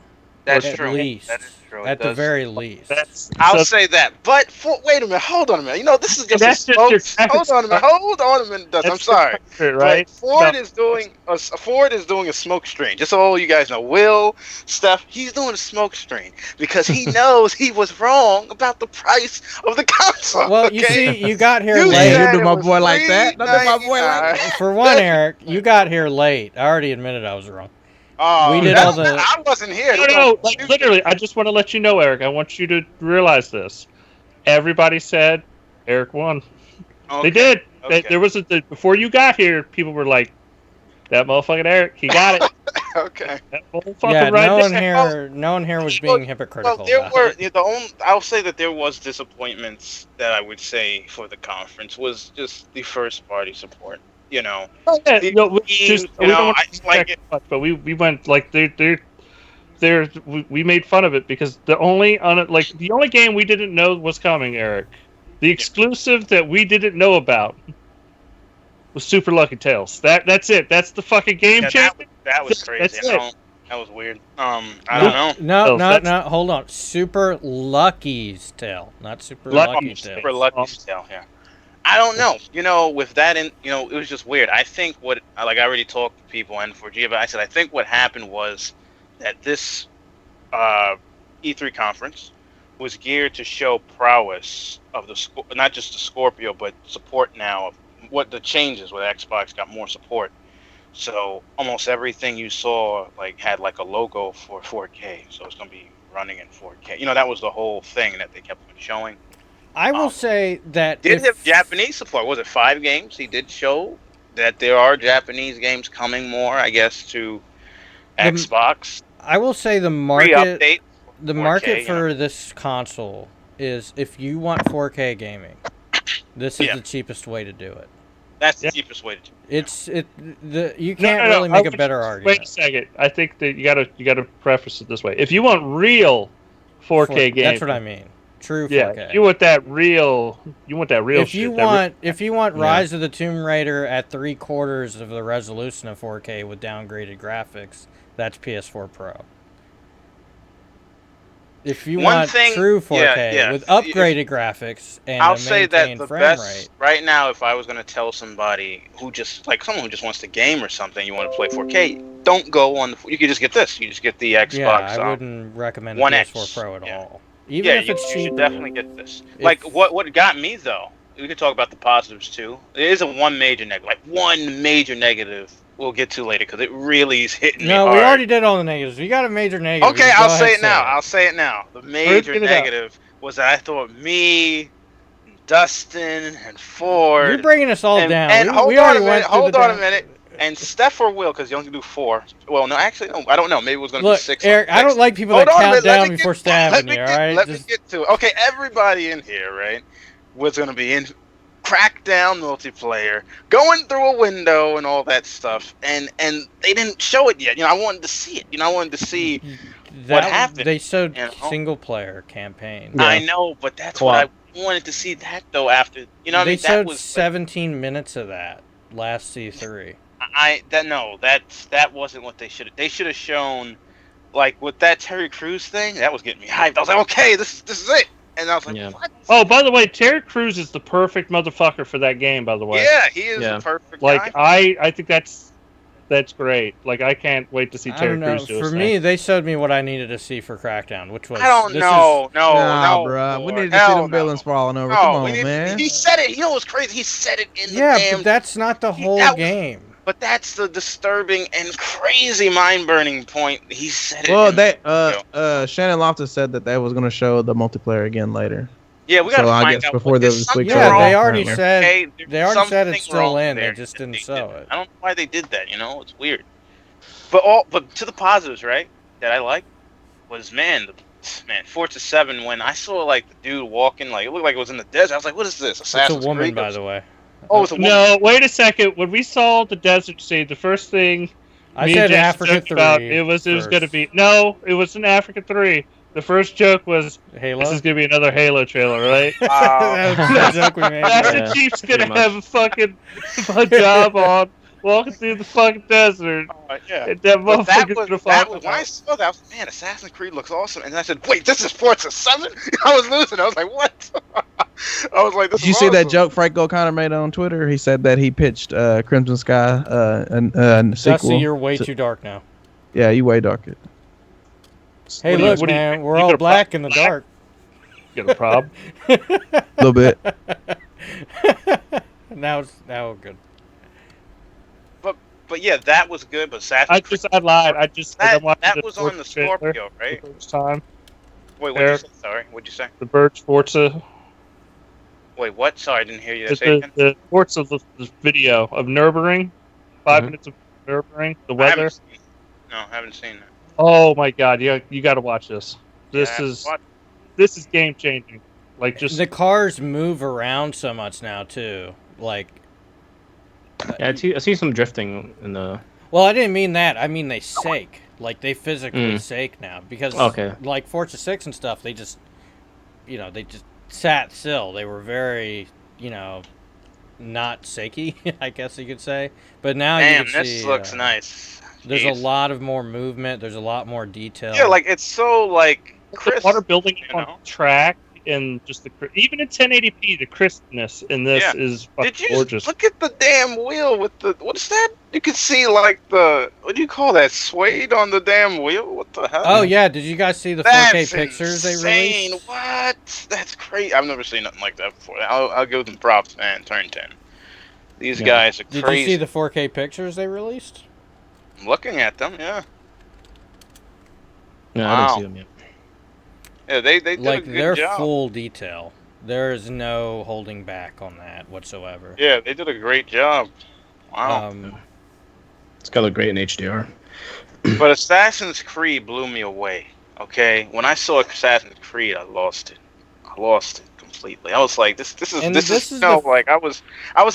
That's At true. least. That is true. It At the does. very least. I'll So- say that. But wait a minute. Hold on a minute. You know, this is just That's a just your smoke. Hold on a minute. Hold on a minute. Dustin. I'm That's your sorry. secret, right? But Ford No. is doing a smoke screen. Just so all you guys know, Will, Steph, he's doing a smoke screen because he knows he was wrong about the price of the console. Well, you okay? see, you got here You late. Man, said you do it my was boy like that. Don't do my boy like $3.99. For one, Eric, you got here late. I already admitted I was wrong. Oh, We did all the- I wasn't here. No, like literally, I just want to let you know, Eric. I want you to realize this. Everybody said Eric won. Okay. They did. Okay. There was before you got here, people were like, "That motherfucking Eric, he got it." Okay. That motherfucker Yeah, right no one here was being hypocritical Well, there about were it. I'll say that there was disappointments that I would say for the conference was just the first party support. You know, Yeah, The- no, we you don't know, want I to just like it. much, but we went like we made fun of it because the only game we didn't know was coming, Eric, the exclusive that we didn't know about was Super Lucky Tales. That's it. That's the fucking game Yeah, changer. that was crazy. That's I it. don't- That was weird. I don't know. No, Oh, no, that's- no. Hold on. Super Lucky's Tale, not Super Lucky Lucky Tale. Tale. Super lucky still, yeah. I don't know. You know, with that, it was just weird. I think I already talked to people and for Gia, but I said I think what happened was that this E3 conference was geared to show prowess of not just the Scorpio, but support now of what the changes with Xbox got more support. So almost everything you saw had a logo for 4K, so it's gonna be running in 4K. You know, that was the whole thing that they kept on showing. I will say that Did have Japanese support? Was it 5 games? He did show that there are Japanese games coming more, I guess, to Xbox. I will say the Free market, update. the 4K, market you for this console is if you want 4K gaming, this is Yeah. the cheapest way to do it. That's the Yeah. cheapest way to do You can't No, really make I a better Wait a argument. second. I think that you gotta preface it this way. If you want real 4K games, That's what I mean. True 4K. yeah. You want that real. You want that real. if you shit, that want Rise of the Tomb Raider at 3/4 of the resolution of 4K with downgraded graphics, that's PS4 Pro. If you One want thing- true 4K yeah. with upgraded graphics and I'll a say that maintained the frame best rate, right now, if I was going to tell somebody who someone who just wants to game or something, you want to play 4K, don't go on you could just get this. You just get the Xbox. yeah, I wouldn't recommend One PS4 X. Pro at Yeah. all. Even if it's you cheap. should definitely get this. If- What got me though, we could talk about the positives too. There isn't one major negative. One major negative we'll get to later because it really is hitting me No, hard. we already did all the negatives. You got a major negative. Okay, Just I'll go say ahead it now. and I'll say it now. The major get it out. negative was that I thought me, Dustin, and Ford. You're bringing us all down. And we hold we on already a minute. went through Hold the on a damn- minute. And Steph or Will, because you only can do 4. Well, no, actually, no. I don't know. Maybe it was going to be Look, 6. Eric, I don't like people Hold that on a count minute, let down me before get- stabbing you, all right? Let me get to it. Okay, everybody in here, right, was going to be in Crackdown multiplayer, going through a window and all that stuff, and they didn't show it yet. I wanted to see it. I wanted to see. That- happened, They showed you know? single player campaign. Yeah. I know, but that's Co-op. what I wanted to see. That though, after what I They mean, showed that was 17 minutes of that last C3. that wasn't what they should. They should have shown, with that Terry Crews thing. That was getting me hyped. I was like, okay, this is it. And I was like, Yeah. what? Oh, by the way, Terry Crews is the perfect motherfucker for that game. By the way, Yeah, he is Yeah. the perfect guy. I think that's great. I can't wait to see I Terry don't know. Crews do his For thing. me, they showed me what I needed to see for Crackdown, which was I don't this know. No, Nah, no, bruh. We Lord. need to see Hell them buildings falling over. No, Come we on, need- man. He said it. You know what's crazy? He said it in the Yeah, damn. but that's not the whole that was- game. But that's the disturbing and crazy mind-burning point. He said it. Well, in- they Shannon Loftus said that they was gonna show the multiplayer again later. Yeah, we gotta So I find guess out before what the there's week something Yeah, wrong. they already apparently. said Okay, there's they already said it's something still wrong in. there They just that didn't they show did. it. I don't know why they did that. It's weird. But to the positives, right? That I like was Forza 7. When I saw like the dude walking, like it looked like it was in the desert. I was like, "What is this? It's a Assassin's woman, Creed?" by the way. Oh, it's a woman. No, wait a second. When we saw the desert scene, the first thing I me and said Jason Africa joked about 3 it was going to first. be no, it was in Africa 3. The first joke was Halo. this is going to be another Halo trailer, right? That was the joke we made. Master Yeah, Chief's pretty gonna much. have a fucking job on walking through the fucking desert, Yeah. and that But motherfucker's gonna that fall was when I out. saw that. I was like, man, Assassin's Creed looks awesome. And then I said, wait, this is Forza 7? I was losing. I was like, what? I was like, this Did you is see that awesome. joke Frank O'Connor made on Twitter? He said that he pitched Crimson Sky a sequel. Dusty, you're way to- too dark now. Yeah, you way darker. Hey, What do you- look, what do you- man, we're you all got a black in the black? dark. Got a problem? A little bit. Now we're good. But yeah, that was good. But Assassin's Creed, I lied. I'm watching that the was on Forza the trailer Scorpio, for right? the first time. Wait, what'd you Eric. say? Sorry, what'd you say? The Birch Forza, Wait, what? Sorry, I didn't hear you. just Say it again. the Forza the video of Nürburgring, 5 minutes of Nürburgring, the I weather. haven't seen that. Oh my god, you got to watch this. This Yeah, is what? this is game changing. Like just The cars move around so much now too. Like, Yeah, I see some drifting in the. well, I didn't mean that. I mean they sake. Like they physically Mm. sake now because Okay. like Forza 6 and stuff, they just sat still. They were very, not sakey, I guess you could say. But now you Damn, can this see looks nice. there's a Jeez. lot of more movement. There's a lot more detail. Yeah, like it's so like the crisp. water building you know? on track and just even in 1080p, the crispness in this Yeah. is Did you gorgeous. look at the damn wheel with the what's that? You can see like the what do you call that suede on the damn wheel? What the hell? Oh yeah, did you guys see the 4K That's pictures insane. they released? What? That's crazy. I've never seen nothing like that before. I'll give them props, man. Turn 10. These Yeah. guys are Did crazy. you see the 4K pictures they released? I'm looking at them, yeah. Yeah, I Wow. didn't see them yet. Yeah, they did Like a good they're job. full detail. There is no holding back on that whatsoever. Yeah, they did a great job. Wow. It's gotta look great in HDR. But Assassin's Creed blew me away. Okay, when I saw Assassin's Creed, I lost it. I lost it completely. I was like, this And is this is no, the- like I was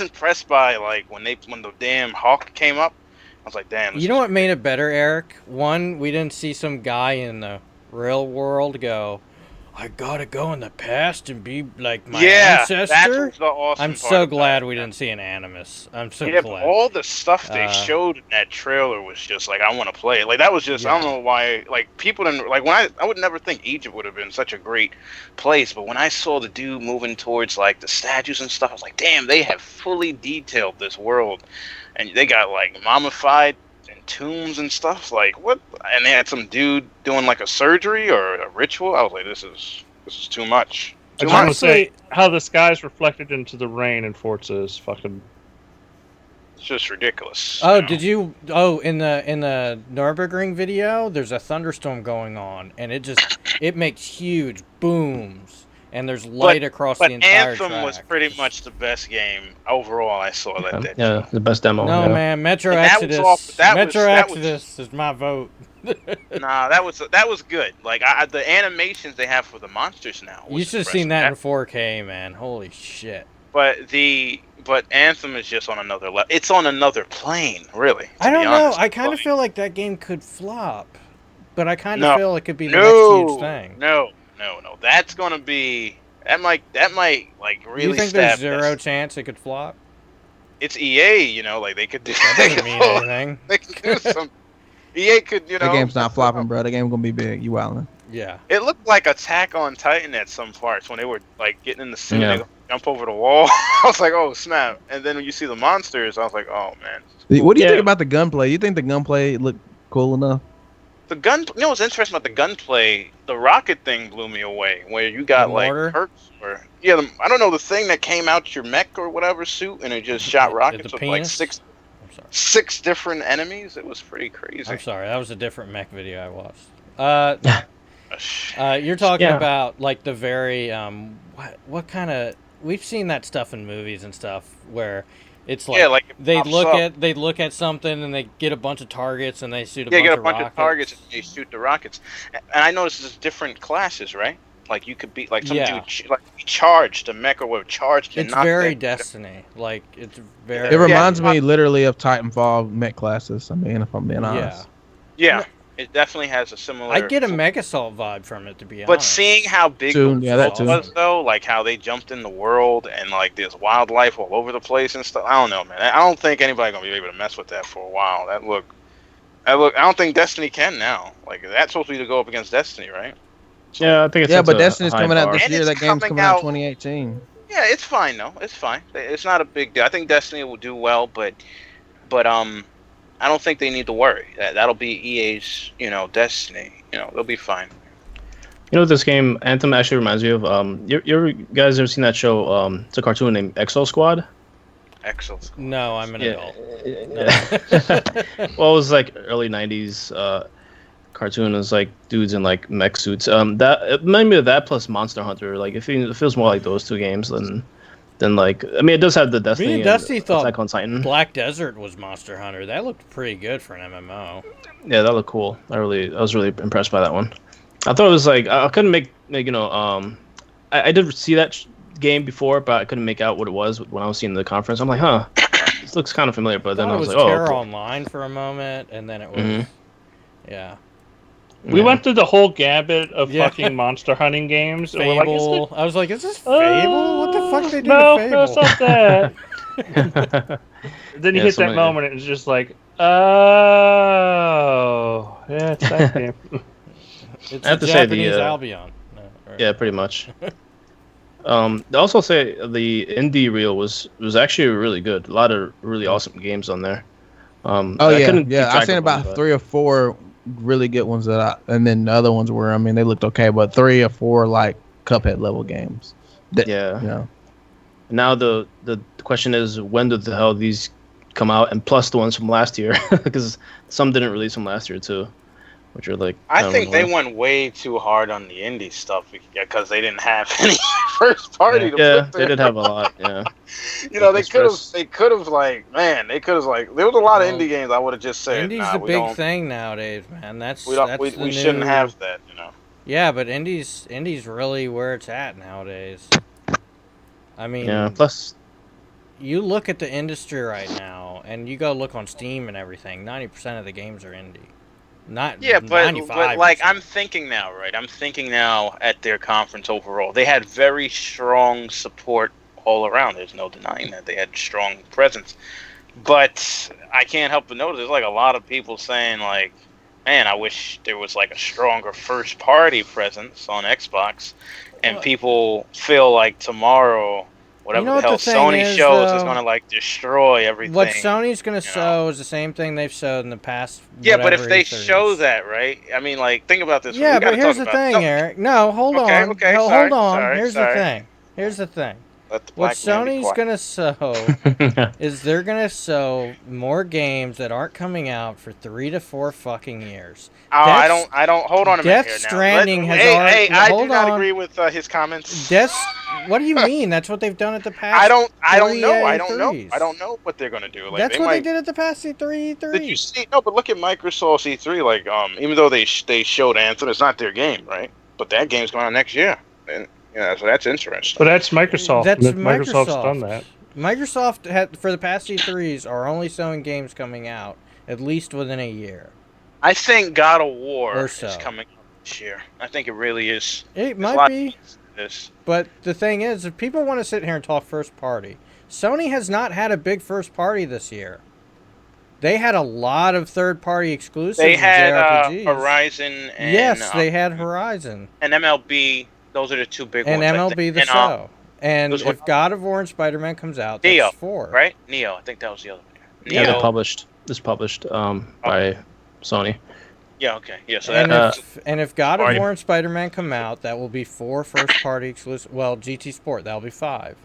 impressed by like when the damn Hawk came up. I was like, damn. You know what made it better, Eric? One, we didn't see some guy in the real world go, I gotta go in the past and be like my That's ancestor. what's the awesome I'm part so about glad it, we man. didn't see an Animus. I'm so Yeah, but glad. all the stuff they Uh, showed in that trailer was just like I want to play it. Like that was just I Yeah. don't know why. Like people didn't like when I would never think Egypt would have been such a great place, but when I saw the dude moving towards like the statues and stuff, I was like, damn, they have fully detailed this world, and they got like mummified and tombs and stuff. Like what? And they had some dude doing like a surgery or a ritual. I was like, this is too much. I Too just want to much. say how the sky's reflected into the rain in Forza is fucking. It's just ridiculous. Oh, you know? did you? Oh, in the Nürburgring video, there's a thunderstorm going on, and it makes huge booms, and there's light across But the entire Anthem track. was pretty much the best game overall I saw that. Yeah, the best demo. No, yeah. man, Metro And that was Exodus. off- that was- Metro that was- Exodus is my vote. Nah, that was good. Like the animations they have for the monsters now. You was should have seen that in impressive. 4K, man. Holy shit. But Anthem is just on another level. It's on another plane, really. to I be don't know. honest. I kind of Like, feel like that game could flop, but I kind No. of feel it could be the next huge thing. No. That's gonna be that might like really. You think stab there's zero this. chance it could flop? It's EA, like they could do. That doesn't mean anything. They could do some. EA could, That game's not flopping, bro. The game's gonna be big. You wildin'. Yeah. It looked like Attack on Titan at some parts when they were like getting in the suit, Yeah. they jump over the wall. I was like, oh snap! And then when you see the monsters, I was like, oh man. What do you Yeah. think about the gunplay? You think the gunplay looked cool enough? The gun, what's interesting about the gunplay? The rocket thing blew me away. Where you got The like mortar? perks, or I don't know, the thing that came out your mech or whatever suit, and it just shot rockets The with like penis? I'm sorry. six different enemies. It was pretty crazy. I'm sorry. That was a different mech video I watched. You're talking Yeah. about like the very what kind of we've seen that stuff in movies and stuff where it's Yeah, like like it pops up. they look at something and they get a bunch of targets and they shoot a Yeah, bunch get a of bunch of targets and rockets. they shoot the rockets. And I noticed there's different classes, right? Like you could be like some Yeah, dude like be charged, a mech or whatever charged and it's knocked very that. Destiny. Like it's It very Yeah, reminds me literally of Titanfall mech classes. I mean, if I'm being yeah. honest. yeah. No, It definitely has a I similar. get a Megasalt vibe from it, to be But honest. seeing how big the Too, yeah, Which is that world too. was, awesome. though, like how they jumped in the world and like there's wildlife all over the place and stuff. I don't know, man. I don't think anybody gonna be able to mess with that for a while. That look. I don't think Destiny can now. Like that's supposed to be to go up against Destiny, right? So, Yeah, I think it's Yeah, but a Destiny's high coming out bar. this and year. it's That game's coming coming out out. 2018. Yeah, it's fine though. It's fine. It's not a big deal. I think Destiny will do well, but I don't think they need to worry. That'll be EA's, Destiny. They'll be fine. You know what this game Anthem actually reminds me of? You guys ever seen that show? It's a cartoon named Exo Squad. Excellent. No, I'm an adult. Well, it was like early '90s cartoon. It was like dudes in like mech suits. That it reminded me of that plus Monster Hunter. Like it feels more like those two games than like. I mean, it does have the Destiny Me and Dusty thought Attack on Titan. Black Desert was Monster Hunter. That looked pretty good for an MMO. Yeah, that looked cool. I was really impressed by that one. I thought it was like I couldn't make I did see that game before, but I couldn't make out what it was when I was seeing the conference. I'm like, huh, this looks kind of familiar. But then Thought I it was was like, oh, Terra cool. Online for a moment, and then it was, Mhm. yeah, We Yeah. went through the whole gambit of Yeah. fucking monster hunting games. And we're like, is it? Fable. I was like, is this Fable? What the fuck they do No, to Fable? no, it's not that. Then you Yeah, hit so that many- moment, and it's just like, oh, yeah, it's that game. It's I have the to say the, Japanese Albion. No, or- Yeah, pretty much. They also say the indie reel was actually really good. A lot of really awesome games on there. Oh I yeah, couldn't keep yeah. I've track seen of them, about but- 3 or 4 really good ones and then the other ones were, I mean, they looked okay, but 3 or 4 like Cuphead level games. Yeah. You know. Now the question is, when did the hell these come out? And plus the ones from last year, because some didn't release from last year too, which are like. I kinda think they annoying. went way too hard on the indie stuff because they didn't have any first party to Yeah, put they there. did have a lot. Yeah. They That's could have. first. They could have like, man. They could have like. There was a lot of Well, indie games. I would have just said, Indie's nah, the we big don't. thing nowadays, man. That's We don't. that's We, the we shouldn't new- have that. Yeah, but Indie's really where it's at nowadays. I mean, Yeah. Plus, you look at the industry right now, and you go look on Steam and everything. 90% of the games are indie. Not Yeah, but 95%. like I'm thinking now, right? I'm thinking now at their conference overall, they had very strong support all around. There's no denying that they had strong presence. But I can't help but notice there's like a lot of people saying like, man, I wish there was like a stronger first party presence on Xbox. And Well- people feel like tomorrow, whatever know the what hell the thing Sony is, shows is though? going to like destroy everything. What Sony's gonna know. show is the same thing they've showed in the past. Yeah, but if whatever they E3s. show that, right? I mean, like, think about this. Yeah, We gotta but here's talk the about- thing, no, Eric. No, hold Okay, on. okay, No, sorry, hold on. sorry, Here's sorry. the thing. Here's the thing. Let the What black man be Sony's quiet. gonna show is they're gonna show more games that aren't coming out for 3 to 4 fucking years. Oh, I Death- don't. Hold on a minute Death here now. Stranding has hey, already- Hey, I do hold not on. agree with his comments. What do you mean? That's what they've done at the past. I don't know. three I don't know. E3s. I don't know what they're gonna do. Like, That's they what might, they did at the past E3. Did you see? No, but look at Microsoft E3. Like, even though they showed Anthem, it's not their game, right? But that game's going on next year, and so that's interesting. But that's Microsoft. That's Microsoft's Microsoft. done that. Microsoft had, for the past E3s are only showing games coming out at least within a year. I think God of War Or is so. coming out this year. I think it really is. It There's a might lot be, of this. but the thing is, if people want to sit here and talk first party, Sony has not had a big first party this year. They had a lot of third party exclusives. They had and JRPGs. Horizon and Yes, they had Horizon and MLB. Those are the two big and ones. I MLB think. the and, Show. And those if one- God of War and Spider-Man comes out, that's Neo, 4. right? Neo. I think that was the other one. yeah, Neo. they're published. This published by Sony. Yeah. Okay. Yeah. So And that. if God of Alrighty. War and Spider-Man come out, that will be 4 first-party exclusive. Well, GT Sport, that'll be 5.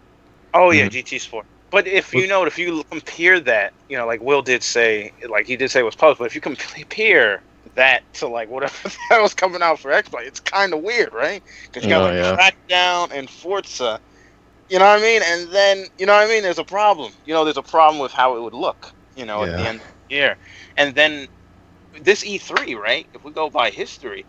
Oh yeah, Mhm. GT Sport. But if you compare that, like Will did say, like he did say it was published, but if you compare that to like whatever the hell was coming out for Xbox. It's kind of weird, right? Because you got Oh, like yeah. Crackdown and Forza. You know what I mean? And then you know what I mean. There's a problem. There's a problem with how it would look. At the Yeah. end of the year, and then this E3, right? If we go by history,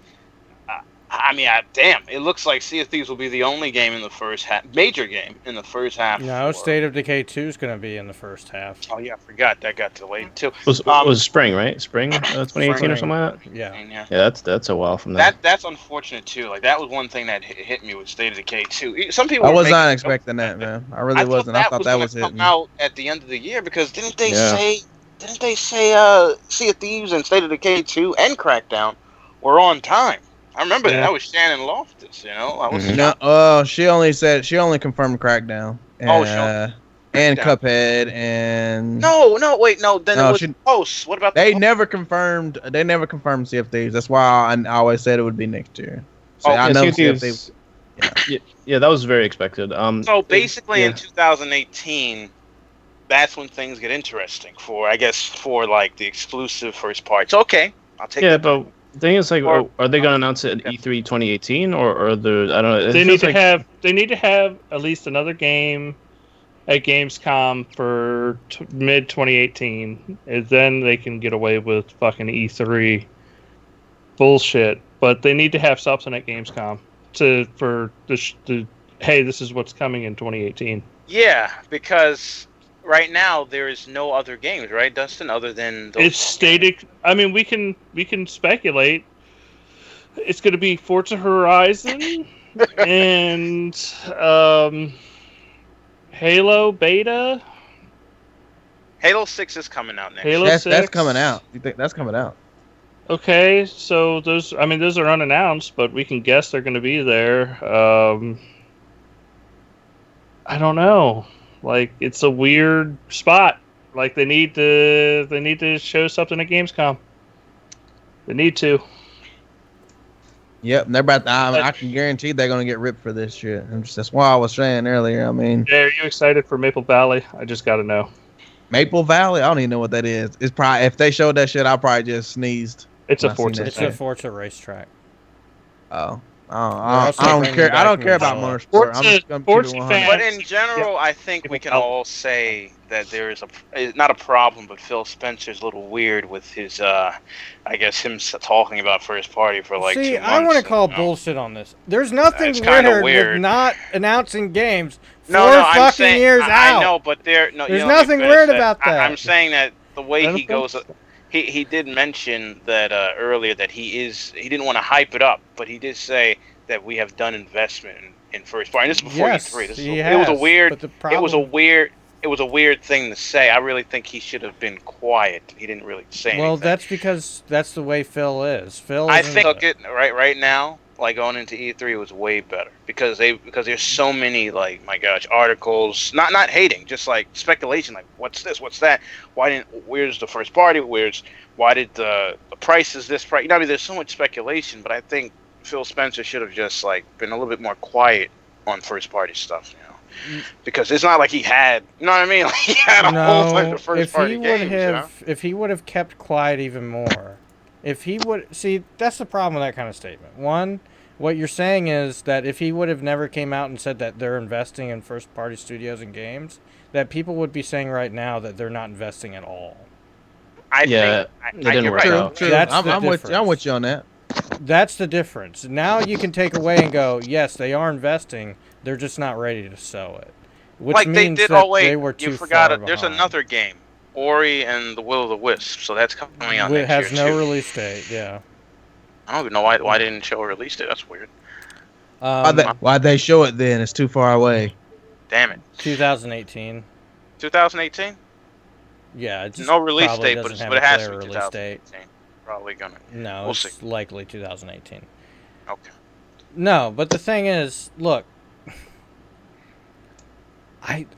I mean, damn, it looks like Sea of Thieves will be the only game in the first half, major game in the first half. No, State of Decay 2 is going to be in the first half. Oh yeah, I forgot that got delayed too. Was spring, right? Spring 2018 or something like that? Yeah. Yeah, that's a while from now. that's unfortunate too. Like that was one thing that hit me with State of Decay 2. Some people I were was making not jokes expecting about that, man. I really thought wasn't. I thought that gonna was come hitting. out at the end of the year because didn't they Yeah. say Sea of Thieves and State of Decay 2 and Crackdown were on time? I remember that. Yeah. That was Shannon Loftus. I was Mhm. shocked. No, she only confirmed Crackdown Oh, and Crackdown. Cuphead and No, wait, no. Then No, it was she- post. What about they the never confirmed. They never confirmed Sea of Thieves. That's why I always said it would be next year. So Oh, I Yeah, know Sea of Sea of Thieves- Thieves. Yeah, that was very expected. So basically, yeah. in 2018, that's when things get interesting for like the exclusive first parts. Okay, I'll take Yeah, that. but the thing is, like, Or- are they gonna announce it at E3 2018 or the I don't know. It They feels need to have at least another game at Gamescom for mid 2018, and then they can get away with fucking E3 bullshit. But they need to have something at Gamescom for the hey, this is what's coming in 2018. Yeah, because right now there is no other games, right, Dustin, other than those. It's stated. I mean, we can speculate. It's going to be Forza Horizon and Halo beta. Halo 6 is coming out next. Halo That's 6. coming out. You think that's coming out? Okay, so those are unannounced, but we can guess they're going to be there. I don't know. Like, it's a weird spot. Like, they need to show something at Gamescom. They need to. Yep, they're about. I can guarantee they're gonna get ripped for this shit. That's why I was saying earlier. I mean, Yeah, are you excited for Maple Valley? I just got to know. Maple Valley. I don't even know what that is. It's probably if they showed that shit, I probably just sneezed. It's a When I seen Forza that It's thing. a Forza racetrack. Oh, They're I also don't bringing care. I back don't care about Mozilla. motorsport. I'm Forza- just gonna keep it Forza 100. fans- But in general, I think we can all say that there is not a problem, but Phil Spencer's a little weird with his, I guess him talking about first party for like 2 See, months. I want to call you know? bullshit on this. There's nothing It's kinda weird with weird. not announcing games No, 4 I'm fucking saying, years out. I know, but there's nothing weird about that. I'm saying that the way Let he him goes, finish. he did mention that earlier that he didn't want to hype it up, but he did say that we have done investment in first party. And this is before Yes, E3. This is he it was a has, weird. but the It was a problem- weird. It was a weird thing to say. I really think he should have been quiet. He didn't really say Well, anything. that's because that's the way Phil is. Phil I isn't- think look it right now, like going into E3 was way better because there's so many like my gosh articles, not hating, just like speculation, like what's this, what's that, where's the first party, why did the price is this price? I mean, there's so much speculation, but I think Phil Spencer should have just like been a little bit more quiet on first party stuff, because it's not like he had, you know what I mean? Like he had a whole bunch of first party games. If he would have kept quiet even more, if he would see, that's the problem with that kind of statement. One, what you're saying is that if he would have never came out and said that they're investing in first party studios and games, that people would be saying right now that they're not investing at all. It didn't you're work right. out. True. That's the I'm with you. I'm difference. with you on that. That's the difference. Now you can take away and go, yes, they are investing. They're just not ready to sell it. Which Like they means did. that Oh wait, they were too you forgot far it. There's behind. another game, Ori and the Will of the Wisp. So that's coming out It next has year no too. release date. Yeah. I don't even know why they didn't show a release date. That's weird. Why'd they show it then? It's too far away. Damn it. 2018. 2018. Yeah, it just No release probably date, but doesn't have it a has to clear be release date. 2018. Probably gonna. No, We'll it's see. likely 2018. Okay. No, but the thing is, look,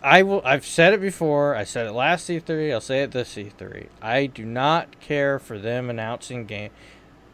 I've said it before. I said it last E3. I'll say it this E3. I do not care for them announcing game.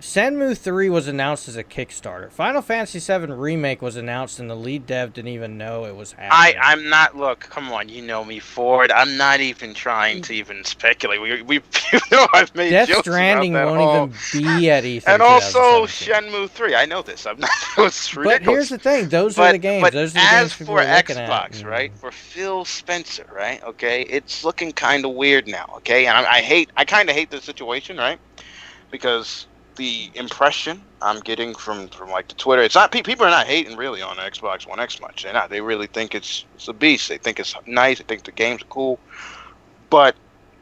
Shenmue 3 was announced as a Kickstarter. Final Fantasy 7 Remake was announced and the lead dev didn't even know it was happening. I'm not. Look, come on, you know me, Ford. I'm not even trying to even speculate. We you know I've made Death jokes Stranding about that won't even be at E3. and also 2017. Shenmue 3. I know this. I'm not. It's ridiculous. But here's the thing: those are the games. But Those are the as games people for are looking at. Xbox, right? For Phil Spencer, right? Okay, it's looking kind of weird now. Okay, and I kind of hate the situation, right? Because the impression I'm getting from like the Twitter, it's not people are not hating really on Xbox One X much. They're not. They really think it's a beast. They think it's nice. They think the games are cool. But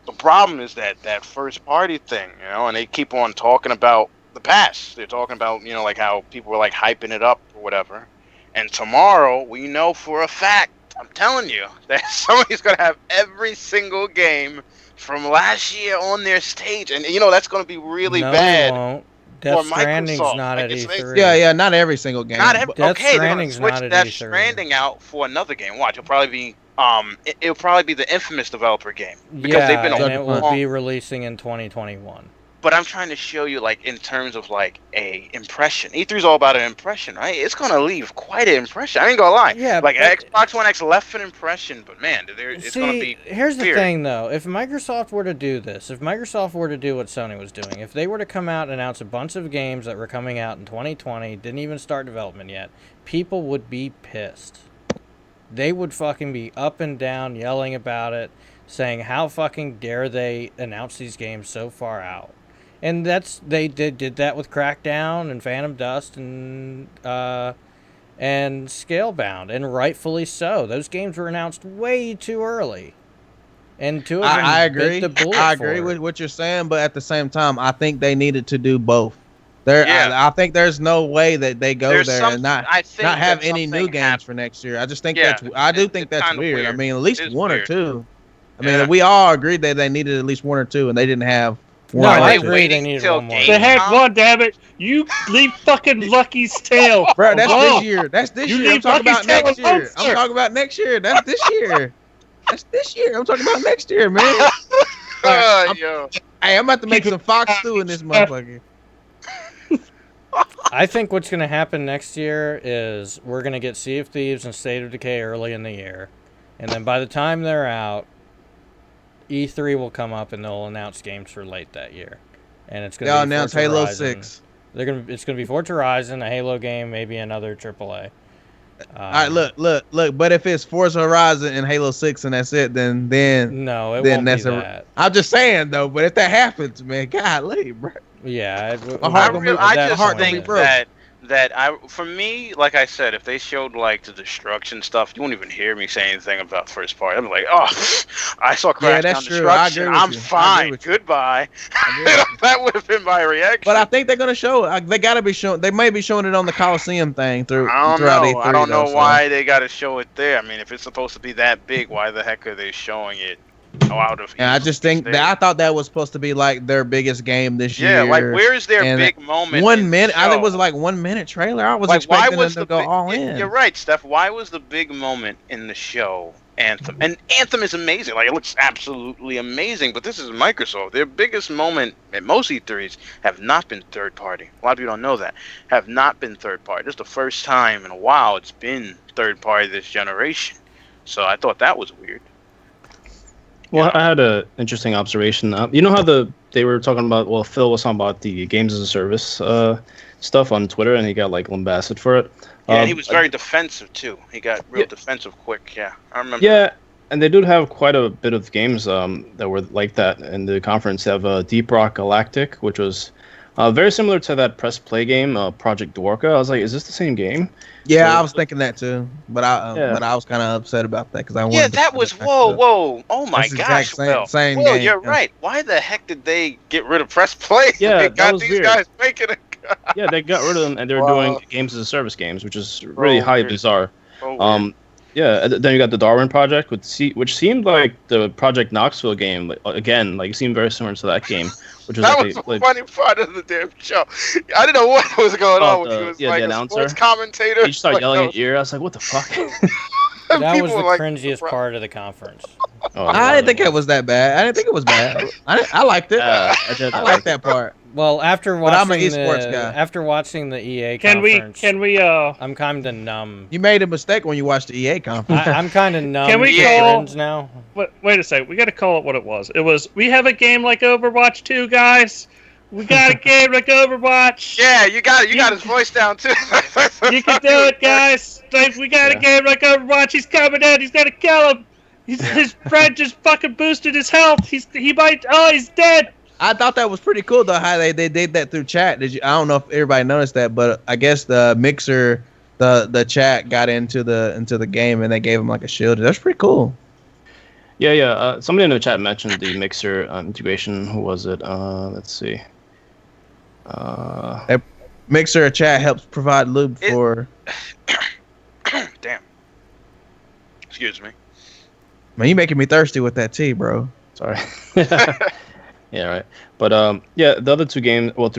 the problem is that first party thing, and they keep on talking about the past. They're talking about like how people were like hyping it up or whatever. And tomorrow we know for a fact, I'm telling you, that somebody's gonna have every single game from last year on their stage, and that's going to be really No, bad. They won't. Death for Stranding's Microsoft. not Like, at E3. Yeah, not every single game. Not every. Death Okay, they're going to Stranding's switch not at Death E3. Stranding out for another game. Watch, it'll probably be it'll probably be the Infamous developer game because they've been and it will long. be releasing in 2021. But I'm trying to show you, like, in terms of like a impression. E3's all about an impression, right? It's gonna leave quite an impression. I ain't gonna lie. Yeah, like but Xbox One X left an impression, but man, it's gonna be. Here's the weird. thing, though. If Microsoft were to do this, if Microsoft were to do what Sony was doing, if they were to come out and announce a bunch of games that were coming out in 2020, didn't even start development yet, people would be pissed. They would fucking be up and down yelling about it, saying how fucking dare they announce these games so far out. And they did that with Crackdown and Phantom Dust and Scalebound, and rightfully so. Those games were announced way too early, and two of them I agree. bit the bullet I for agree it. with what you're saying, but at the same time, I think they needed to do both. I think there's no way that they go and not have any new games for next year. I just think that's weird. I mean, at least one or two. I mean, we all agreed that they needed at least one or two, and they didn't have. No, I agree. They needed one more. They had one, damn it! You leave fucking Lucky's tail, bro. That's alone. this year. That's this You year. I'm leave talking about Lucky's next tail alone, year. sir. I'm talking about next year. That's this year. That's this year. I'm talking about next year, man. Yo. Hey, I'm about to make some fox stew in this motherfucker. I think what's going to happen next year is we're going to get Sea of Thieves and State of Decay early in the year, and then by the time they're out, E3 will come up and they'll announce games for late that year, and it's going to announce Forza Halo Horizon. 6. It's going to be Forza Horizon, a Halo game, maybe another AAA. All right, look. But if it's Forza Horizon and Halo 6 and that's it, then no, it then won't be that's that. I'm just saying though. But if that happens, man, golly, bro. Yeah, I just think broke. that for me, like I said, if they showed like the destruction stuff, you won't even hear me say anything about first party. I'm like, oh, I saw Crackdown Destruction. I'm fine. Goodbye. That would have been my reaction. But I think they're gonna show it. They gotta be showing. They may be showing it on the Coliseum thing throughout E3. I don't know why they got to show it there. I mean, if it's supposed to be that big, why the heck are they showing it? Out of and I just think that I thought that was supposed to be like their biggest game this year. Yeah, like where is their big moment? 1 minute. I think it was like 1 minute trailer. I was expecting them to go all in. You're right, Steph. Why was the big moment in the show Anthem? And Anthem is amazing. Like, it looks absolutely amazing. But this is Microsoft. Their biggest moment at most E3s have not been third party. A lot of people don't know that. Have not been third party. This is the first time in a while it's been third party this generation. So I thought that was weird. Well, I had an interesting observation. You know how they were talking about? Well, Phil was talking about the games as a service stuff on Twitter, and he got like lambasted for it. Yeah, and he was very defensive too. He got real defensive quick. Yeah, I remember. Yeah, and they do have quite a bit of games that were like that in the conference. They have Deep Rock Galactic, which was very similar to that press play game, Project Dwarka. I was like, is this the same game? Yeah, I was thinking that too, but I was kind of upset about that because I wanted. Yeah, that was whoa! Oh my gosh! Same Will, game. You're right. Why the heck did they get rid of press play? Yeah, they got was these weird. guys making it. Yeah, they got rid of them, and they're doing games as a service games, which is really highly bizarre. Yeah, then you got the Darwin Project, which seemed like the Project Knoxville game. Again, like it seemed very similar to that game, which was that was the funny part of the damn show. I didn't know what was going on when he was like a sports commentator. He started yelling at your ear. I was like, "What the fuck?" That was the cringiest part of the conference. I didn't think it was that bad. I didn't think it was bad. I liked it. I liked that part. Well, after But I'm an watching esports guy. after watching the EA Can conference, we I'm kind of numb. You made a mistake when you watched the EA conference. I'm kind of numb Can we to call- trends now. wait a second. We got to call it what it was. It was, we have a game like Overwatch 2, guys. We got a game like Overwatch. Yeah, you got it. You got his voice down too. You can do it, guys. Like, we got a game like Overwatch. He's coming in. He's got to kill him. His friend just fucking boosted his health. He's dead. I thought that was pretty cool though how they did that through chat. Did you? I don't know if everybody noticed that, but I guess the mixer, the chat got into the game and they gave him like a shield. That's pretty cool. Yeah. Somebody in the chat mentioned the Mixer integration. Who was it? Let's see. Mixer chat helps provide lube for. Damn. Excuse me. Man, you making me thirsty with that tea, bro. Sorry. Yeah, right. But the other 3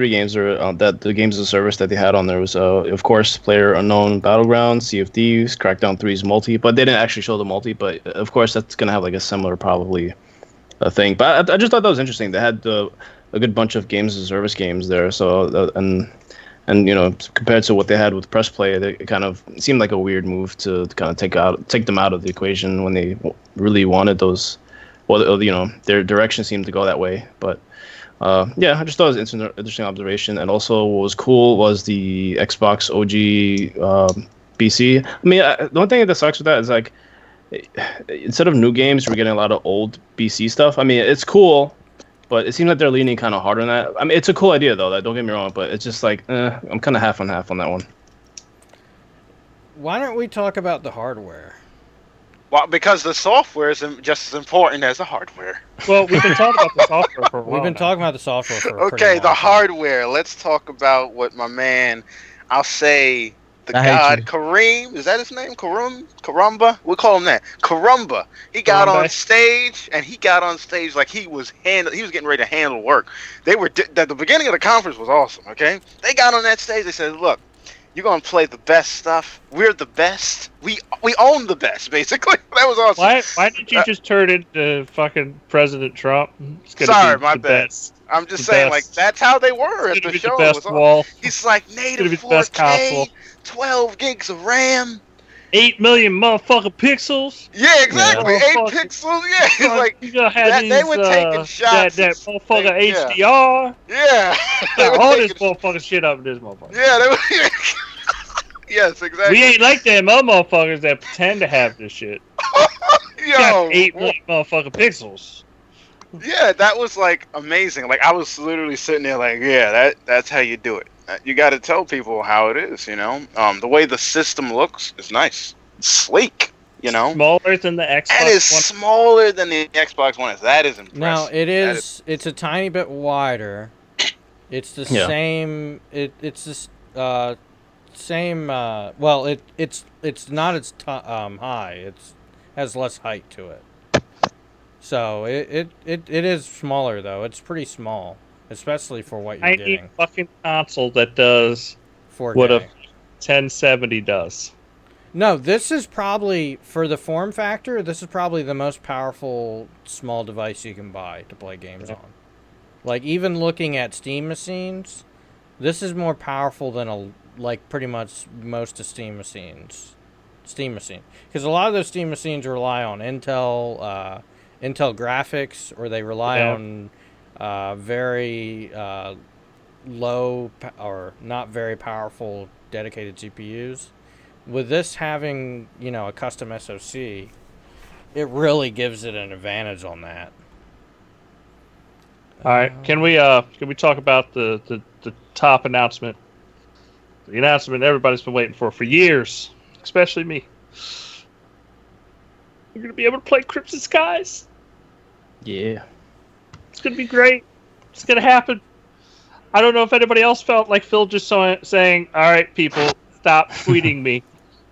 games are that the games as a service that they had on there was of course Player Unknown Battlegrounds, Sea of Thieves, Crackdown 3's multi, but they didn't actually show the multi. But of course that's gonna have like a similar probably thing. But I just thought that was interesting. They had a good bunch of games as a service games there. So and compared to what they had with Press Play, it kind of seemed like a weird move to kind of take them out of the equation when they really wanted those. Well, their direction seemed to go that way. But yeah, I just thought it was an interesting observation. And also, what was cool was the Xbox OG PC. I mean, the one thing that sucks with that is like instead of new games, we're getting a lot of old BC stuff. I mean, it's cool, but it seems like they're leaning kind of hard on that. I mean, it's a cool idea though. Don't get me wrong, but it's just like I'm kind of half on that one. Why don't we talk about the hardware? Well, because the software is just as important as the hardware. Well, we've been talking about the software for a while. We've been now. talking about the software for a pretty Okay, long the time. hardware. Let's talk about what my man, I'll say, the I hate god you. Kareem. Is that his name? Karumba? We'll call him that. Karumba. He got Karumba. on stage, and he got on stage like he was getting ready to handle work. They were at the beginning of the conference was awesome. Okay, they got on that stage. They said, "Look, you're gonna play the best stuff. We're the best. We own the best, basically." That was awesome. Why did you just turn into fucking President Trump? It's gonna Sorry, be my the bad. best. I'm just The saying, best. like, that's how they were It's at gonna the be show. the It best was awesome. wall. He's like gonna native be the best 4K, console. 12 gigs of RAM. 8 million motherfucking pixels. Yeah, exactly. Yeah. 8 Motherfucking- pixels. Yeah, it's like you gonna have that- these, they were taking shots. That motherfucker They- yeah. HDR. yeah. They were All this taking- motherfucking shit up in this motherfucker. yeah, they were. Yes, exactly. We ain't like them other motherfuckers that pretend to have this shit. Got 8 million motherfucking pixels. Yeah, that was like amazing. Like I was literally sitting there, like, yeah, that's how you do it. You got to tell people how it is. The way the system looks is nice, it's sleek. Smaller than the Xbox And it's One. smaller than the Xbox One is. That is impressive. Now it That is. It's a tiny bit wider. It's the Yeah. same. It's this same. Well, it's not as high. It's has less height to it. So it is smaller though. It's pretty small, especially for what you're I need getting. a fucking console that does 4K. what a 1070 does. No, this is probably, for the form factor, this is probably the most powerful small device you can buy to play games on. Like, even looking at Steam machines, this is more powerful than, pretty much most of Steam machines. Because a lot of those Steam machines rely on Intel graphics, or they rely on very low, or not very powerful dedicated GPUs. With this having, a custom SoC, it really gives it an advantage on that. All right, can we talk about the top announcement? The announcement everybody's been waiting for years, especially me. We're gonna be able to play Crimson Skies. Yeah. It's gonna be great. It's gonna happen. I don't know if anybody else felt like Phil just saying, "All right, people, stop tweeting me.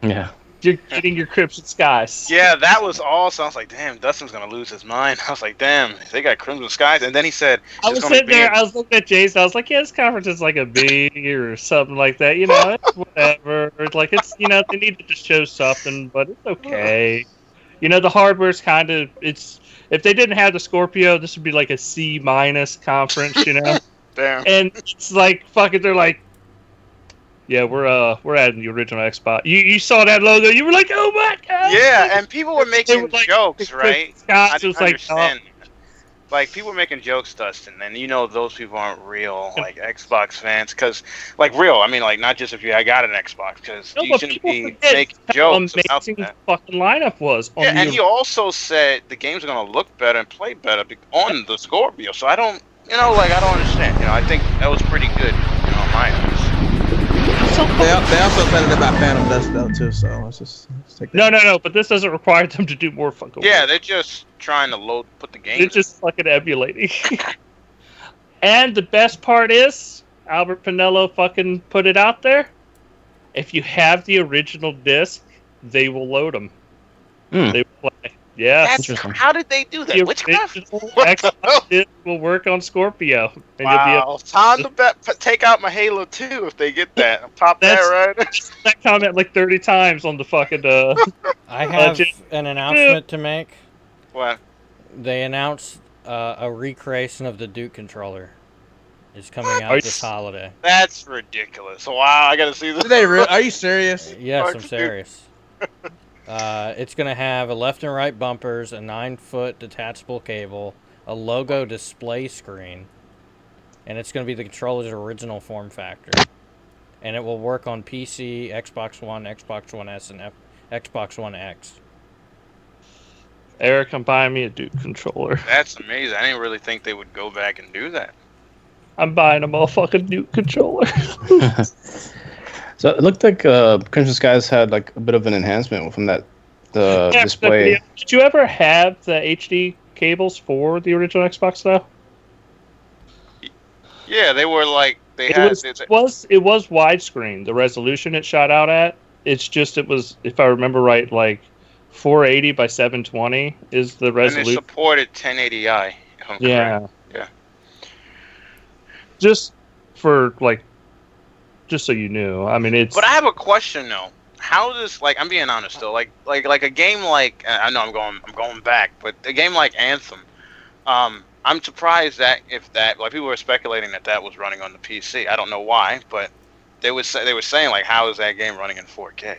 Yeah. You're getting your Crimson Skies." Yeah, that was awesome. I was like, damn, Dustin's gonna lose his mind. I was like, damn, they got Crimson Skies. And then he said, I it's was gonna sitting be there, in- I was looking at Jason, I was like, yeah, this conference is like a B or something like that, it's whatever. It's like, it's, they needed to show something, but it's okay. The hardware's kind of, if they didn't have the Scorpio, this would be like a C- conference, Damn Damn. And it's like fucking. They're like, yeah, we're adding the original Xbox. You saw that logo, you were like, oh my god. Yeah, and people were They making were like, jokes, right? I Scott didn't was like, understand. Like, people were making jokes, Dustin, and you know those people aren't real, like, Xbox fans, because, like, real, I mean, like, not just if I got an Xbox, because no, you but shouldn't people be forget making how jokes about amazing the that. fucking lineup was on Yeah, the. and he also said the game's going to look better and play better on the Scorpio, so I don't, I don't understand. I think that was pretty good, in my eyes. They also said it about Phantom Dust though too. So let's take that. No. But this doesn't require them to do more fucking. Yeah, work. they're just trying to put the game. They're just fucking emulating. And the best part is, Albert Pinello fucking put it out there. If you have the original disc, they will load them. They will play. Yes. How did they do that? The Witchcraft? original Xbox disc will work on Scorpio. And Wow, time to take out my Halo 2 if they get that. Pop that right. that comment like 30 times on the fucking. I have an announcement to make. What? They announced a recreation of the Duke controller. Is coming out this holiday. That's ridiculous. Wow, I gotta see this. Are you serious? Yes, I'm serious. It's going to have a left and right bumpers, a 9-foot detachable cable, a logo display screen, and it's going to be the controller's original form factor. And it will work on PC, Xbox One, Xbox One S, and Xbox One X. Eric, I'm buying me a Duke controller. That's amazing. I didn't really think they would go back and do that. I'm buying a motherfucking Duke controller. So it looked like Crimson Skies had like a bit of an enhancement from that display. Did you ever have the HD cables for the original Xbox though? Yeah, they were like It was widescreen. The resolution it shot out at. It's just it was, if I remember right, like 480 by 720 is the resolution. And it supported 1080i. Yeah. Correct. Yeah. Just so you knew. I mean, it's. But I have a question though. How does, like, I'm being honest though, like a game like, I know I'm going back, but a game like Anthem, I'm surprised that like, people were speculating that was running on the PC. I don't know why, but they were saying like, how is that game running in 4K?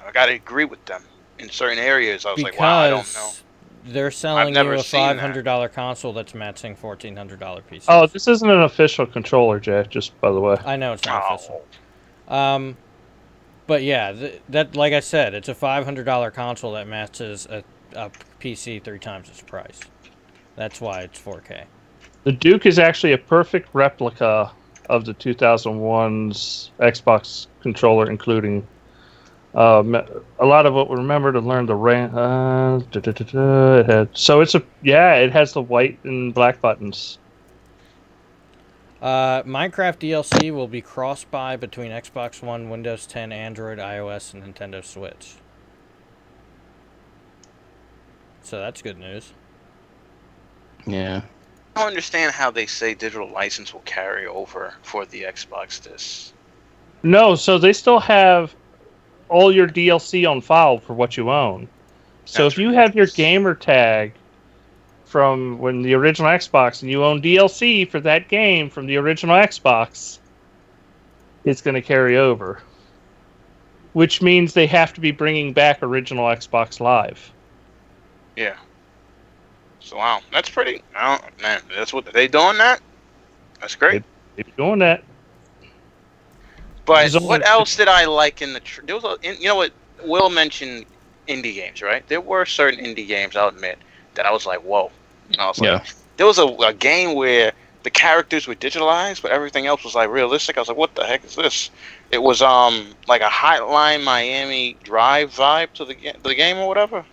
I gotta agree with them in certain areas. I was like, wow, I don't know. They're selling you a $500 console that's matching $1,400 PC. Oh, this isn't an official controller, Jack. Just by the way. I know it's not official. But yeah, that like I said, it's a $500 console that matches a PC 3 times its price. That's why it's 4K. The Duke is actually a perfect replica of the 2001's Xbox controller, including a lot of what we remember to learn the it has the white and black buttons. Minecraft DLC will be cross-buy between Xbox One, Windows 10, Android, iOS, and Nintendo Switch. So that's good news. Yeah. I don't understand how they say digital license will carry over for the Xbox disc. No, so they still have all your DLC on file for what you own. So if you have your gamer tag from when the original Xbox and you own DLC for that game from the original Xbox, it's going to carry over. Which means they have to be bringing back original Xbox Live. Yeah. So wow, that's pretty. Oh, man, that's what they doing that. That's great. They're doing that. But what else did I like in the? There was you know what? Will mentioned indie games, right? There were certain indie games, I'll admit, that I was like, whoa. And I was like, there was a game where the characters were digitalized, but everything else was like realistic. I was like, what the heck is this? It was like a Hotline Miami Drive vibe to the game or whatever.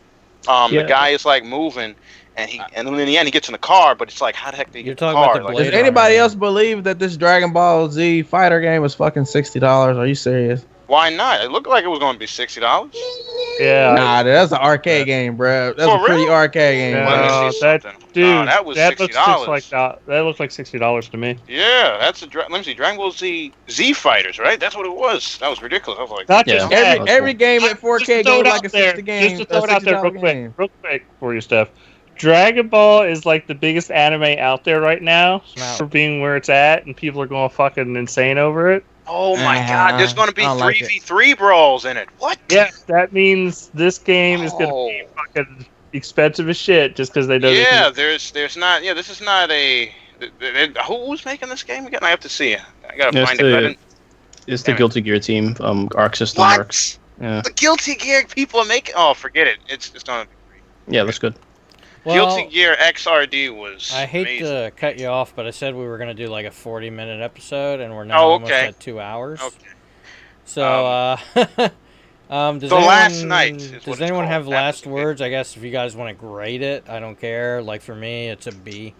The guy is like moving, and then in the end he gets in the car, but it's like, how the heck did he get in the car? Does anybody else believe that this Dragon Ball Z fighter game is fucking $60? Are you serious? Why not? It looked like it was going to be $60. Yeah. Nah, that's an arcade game, bro. That's a pretty arcade game. No, that was $60. That looked like $60 to me. Yeah, that's let me see, Dragon Ball Z Fighters, right? That's what it was. That was ridiculous. I was like, not just every game at 4K goes like a 60 game. Just to throw it out there real quick for you, Steph. Dragon Ball is like the biggest anime out there right now Now- for being where it's at, and people are going fucking insane over it. Oh my God! There's going to be I don't like it. 3v3 brawls in it. What? Yeah, that means this game is going to Oh. be fucking expensive as shit just because they know they Yeah, can. there's not. Yeah, this is not a. Who's making this game again? I have to see it. I gotta Yeah, find it. I didn't- It's the Damn it. Guilty Gear team. Arc System What? Works. Yeah, The Guilty Gear people are making. Oh, forget it. It's not. yeah, that's good. Guilty Well, Gear XRD was. I hate amazing. to cut you off, but I said we were going to do like a 40-minute episode, and we're now Oh, almost okay. at 2 hours. Okay. So, does The Last Night is what does it's anyone called. have That last was the words? I guess if you guys want to grade it, I don't care. Like for me, it's a B.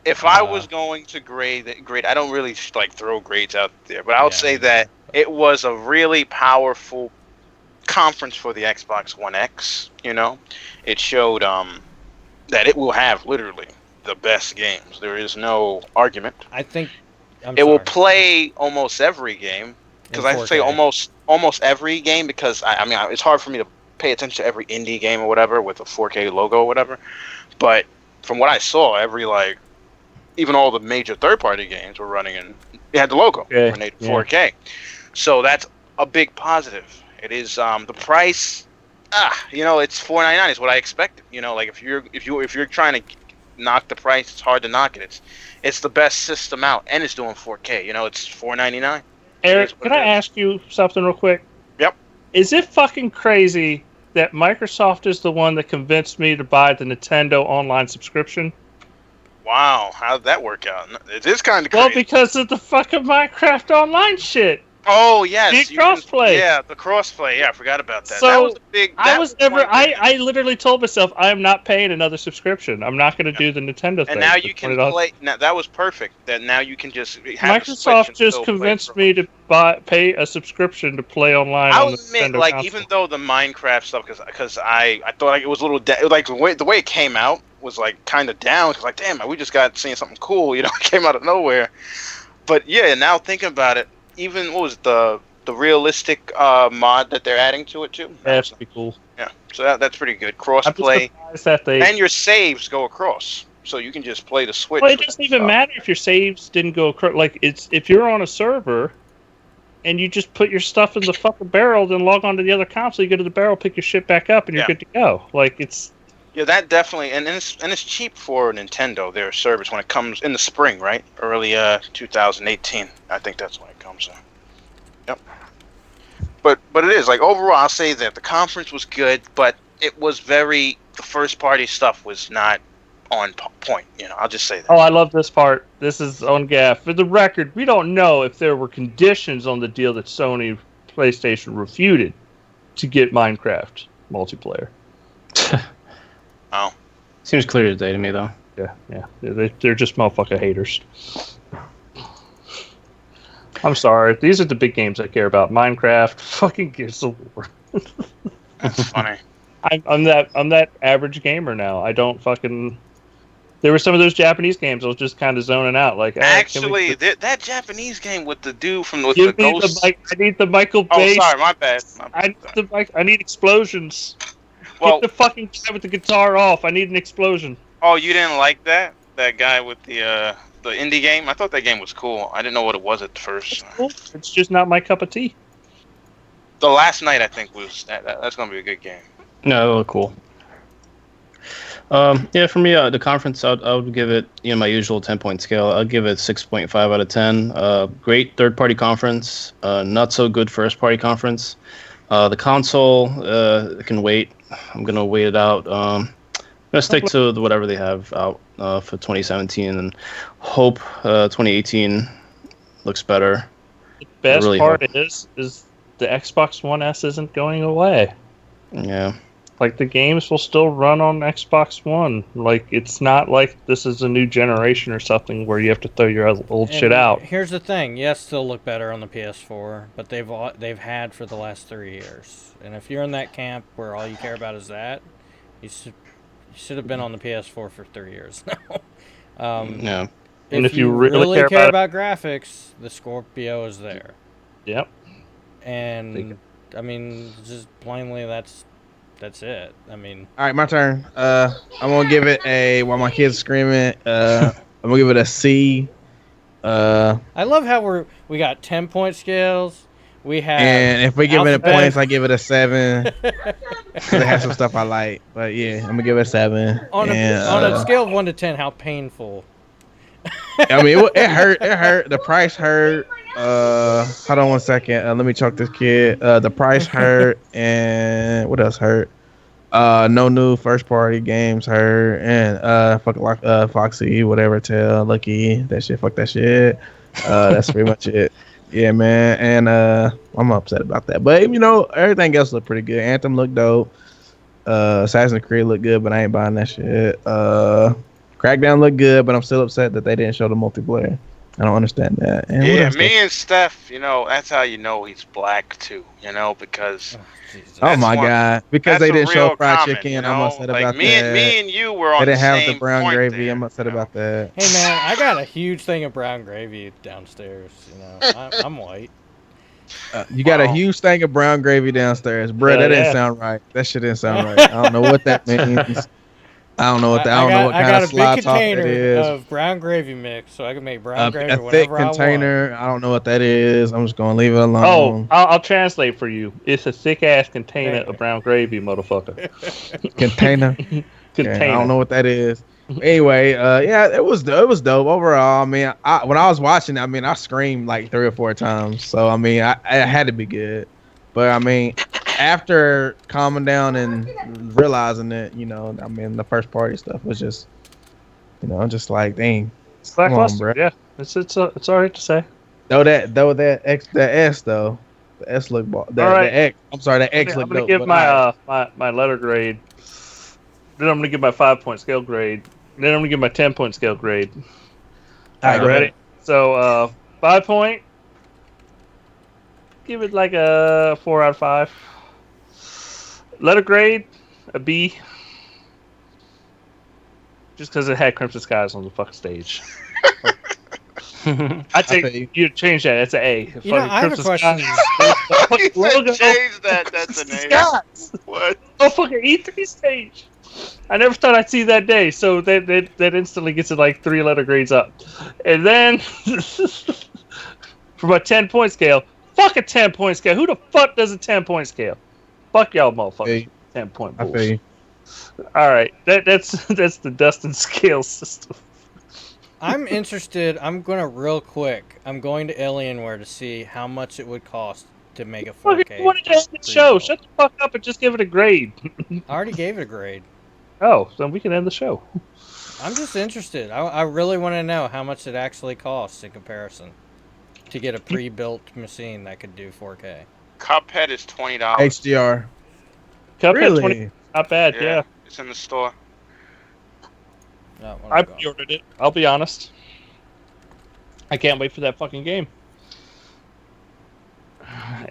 If I was going to grade, I don't really like throw grades out there, but I would say that it was a really powerful conference for the Xbox One X. You know, it showed that it will have literally the best games. There is no argument. I think It will play almost every game. Because I say almost every game because I mean it's hard for me to pay attention to every indie game or whatever with a 4K logo or whatever. But from what I saw, even all the major third-party games were running and it had the logo for native 4K. So that's a big positive. It is the price. It's $4.99 is what I expected. Like if you're trying to knock the price, it's hard to knock it. It's the best system out and it's doing 4K. It's $4.99. Eric, can I ask you something real quick? Yep. Is it fucking crazy that Microsoft is the one that convinced me to buy the Nintendo online subscription? Wow, how did that work out? It is kind of crazy. Well, because of the fucking Minecraft online shit. Oh yes, The crossplay. Yeah, the crossplay. Yeah, I forgot about that. So, that was a big. I literally told myself I am not paying another subscription. I'm not going to do the Nintendo thing. And now you can $20. play. Now that was perfect. That now you can just have Microsoft just convinced me to pay a subscription to play online. I'll on the admit, Nintendo like console. even though the Minecraft stuff, because I thought like it was a little like the way it came out was like kind of down. Cause like damn, we just got seeing something cool. It came out of nowhere. But yeah, now thinking about it, even what was it, the realistic mod that they're adding to it too. That's pretty cool. Yeah, so that's pretty good. Crossplay, and your saves go across, so you can just play the Switch. Well, it doesn't even matter if your saves didn't go across. Like if you're on a server, and you just put your stuff in the fucking barrel, then log on to the other console, you go to the barrel, pick your shit back up, and you're good to go. Like it's. Yeah, that definitely, and it's cheap for Nintendo. Their service when it comes in the spring, right? Early 2018. I think that's when it comes. Yep. But it is like overall, I'll say that the conference was good, but it was the first party stuff was not on point. I'll just say that. Oh, I love this part. This is on Gaff. For the record, we don't know if there were conditions on the deal that Sony PlayStation refuted to get Minecraft multiplayer. Oh. Seems clear today to me, though. Yeah. They're just motherfucking haters. I'm sorry. These are the big games I care about. Minecraft, fucking Gears of War. That's funny. I'm that average gamer now. I don't fucking. There were some of those Japanese games I was just kind of zoning out. Like actually, that Japanese game with the dude from the ghost. I need the Michael Bay. Oh, sorry, my bad. I need explosions. Well, get the fucking guy with the guitar off. I need an explosion. Oh, you didn't like that? That guy with the indie game? I thought that game was cool. I didn't know what it was at first. It's cool. It's just not my cup of tea. The Last Night, I think, was that's going to be a good game. No, it looked cool. Yeah, for me, the conference, I would give it, my usual 10-point scale. I'd give it 6.5 out of 10. Great third-party conference. Not so good first-party conference. The console can wait. I'm gonna wait it out. I'm gonna stick to whatever they have out for 2017 and hope 2018 looks better. The best part is the Xbox One S isn't going away. Yeah. Like, the games will still run on Xbox One. Like, it's not like this is a new generation or something where you have to throw your old shit out. Here's the thing. Yes, they'll look better on the PS4, but they've had for the last 3 years. And if you're in that camp where all you care about is that, you should have been on the PS4 for 3 years now. Yeah. And if you really care about graphics, the Scorpio is there. Yep. And, I mean, just plainly, that's that's it. I mean, All right, my turn. I'm gonna give it a while my kids screaming. I'm gonna give it a C. I love how we got 10-point scales. We have And if we give it alphabet- points, I give it a 7. Cause it has some stuff I like. But yeah, I'm gonna give it a 7. on And, a scale of 1 to 10, how painful. I mean, it hurt. It hurt. The price hurt. Hold on 1 second. Let me choke this kid. The price hurt, and what else hurt? No new first party games hurt, and Foxy, whatever, tell Lucky that shit. Fuck that shit. That's pretty much it. Yeah, man. And I'm upset about that, but everything else looked pretty good. Anthem looked dope. Assassin's Creed looked good, but I ain't buying that shit. Crackdown looked good, but I'm still upset that they didn't show the multiplayer. I don't understand that. And yeah, me and Steph, that's how you know he's black too. Because oh my god, because they didn't show fried comment, chicken. I'm upset about that. Me and you were on they the didn't have same the brown point gravy. there, I'm upset about that. Hey man, I got a huge thing of brown gravy downstairs. I'm white. You got a huge thing of brown gravy downstairs, bro. That didn't sound right. That shit didn't sound right. I don't know what that means. I don't know what kind of slide talk that is. Of brown gravy mix, so I can make brown gravy a thick whenever container. I don't know what that is. I'm just gonna leave it alone. Oh, I'll translate for you. It's a thick ass container of brown gravy, motherfucker. Container. Container. I don't know what that is. Anyway, yeah, it was dope overall. I mean, when I was watching, I mean, I screamed like 3 or 4 times. So I mean, I had to be good. But I mean, after calming down and realizing it, I mean, the first party stuff was just, just like, dang, come on, bro. Yeah, it's all right to say. The S look ball. The X. I'm sorry, the X look dope. I'm gonna give my letter grade. Then I'm gonna give my 5-point scale grade. Then I'm gonna give my 10-point scale grade. All right, ready? ahead. So 5 point. Give it like a 4 out of 5. Letter grade, a B. Just because it had Crimson Skies on the fucking stage. I think you change that. It's an A. I have a question. Change that. That's an A. What? Oh, fucking E3 stage. I never thought I'd see that day, so that instantly gets it like 3 letter grades up. And then, from a 10-point scale, fuck a 10-point scale. Who the fuck does a 10-point scale? Fuck y'all motherfuckers. 10-point I bulls. feel you. Alright, that's the Dustin scale system. I'm interested. I'm going to Alienware to see how much it would cost to make a 4K. You wanted to end the show. Shut the fuck up and just give it a grade. I already gave it a grade. Oh, then we can end the show. I'm just interested. I really want to know how much it actually costs in comparison to get a pre-built machine that could do 4K. Cuphead is $20. HDR. Cuphead Really? 20, not bad, yeah. It's in the store. I pre-ordered it. I'll be honest. I can't wait for that fucking game.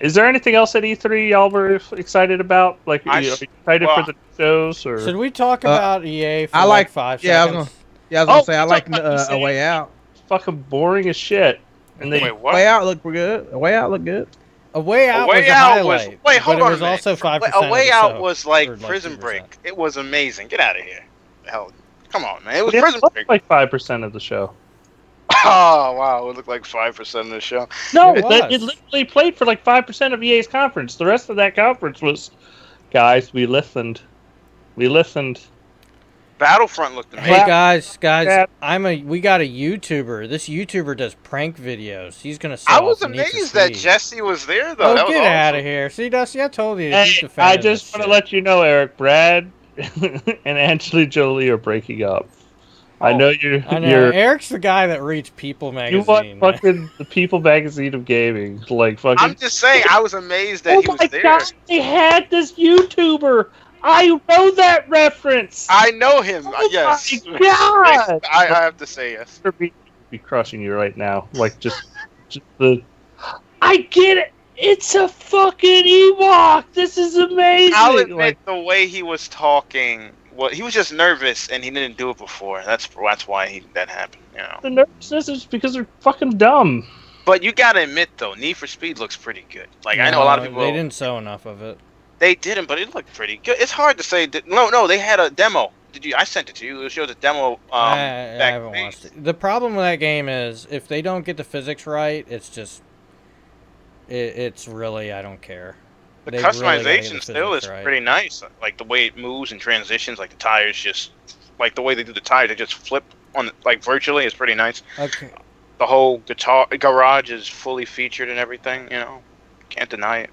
Is there anything else at E3 y'all were excited about? Like, are you excited for the shows? Or should we talk about EA for I like 5 yeah, seconds? I was gonna say I like A Way Out. Fucking boring as shit. And they Wait, what? Way Out looked good. A Way Out looked good. A Way Out A Way was a Out highlight, wait, hold but on it was a minute. also 5%. A Way Out was like or Prison 2%. Break. It was amazing. Get out of here. Hell, come on, man. It was Yeah, Prison Break. like 5% of the show. Oh wow, it looked like 5% of the show. No, It was. it literally played for like 5% of EA's conference. The rest of that conference was, guys, we listened. Battlefront looked amazing. Hey guys, Yeah. we got a YouTuber. This YouTuber does prank videos. He's gonna sell I was Need for amazed that Speed. Jesse was there though. Oh, That was get out of awesome. here! See, Dusty, I told you. Hey, he's defending I just this want to shit. let you know, Eric, Brad and Angelina Jolie are breaking up. I know you're. I know. You're, Eric's the guy that reads People you magazine. want fucking the People magazine of gaming, like fucking. I'm just saying, I was amazed that Oh he was my there. god! They had this YouTuber. I know that reference. I know him. Oh Yes. my god! I have to say yes. Be crushing you right now, like just the. I get it. It's a fucking Ewok. This is amazing. I'll admit Like, the way he was talking. Well, he was just nervous and he didn't do it before. That's why that happened. the nervousness is because they're fucking dumb. But you gotta admit though, Need for Speed looks pretty good. Like I know a lot of people. They didn't show enough of it. They didn't, but it looked pretty good. It's hard to say. No, they had a demo. Did you? I sent it to you. It shows a demo. I Back haven't watched it. The problem with that game is if they don't get the physics right, it's just it's really I don't care. The They really gotta get customization the still physics is right. pretty nice. Like the way it moves and transitions, like the tires just, like the way they do the tires, they just flip on like virtually is pretty nice. Okay. The whole guitar garage is fully featured and everything. Can't deny it.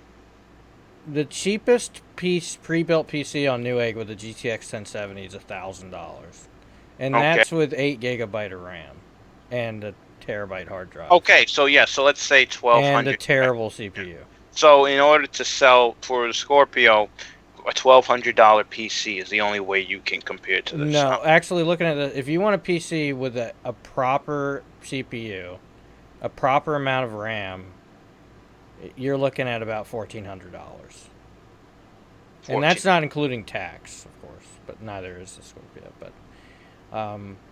The cheapest pre-built PC on Newegg with a GTX 1070 is $1,000, and Okay. that's with 8 GB of RAM and a terabyte hard drive. Okay, so let's say And 1200. a terrible CPU. So in order to sell for the Scorpio, a $1,200 PC is the only way you can compare to this. No, actually, looking at if you want a PC with a proper CPU, a proper amount of RAM, you're looking at about $1,400. And that's not including tax, of course, but neither is the Scorpio. But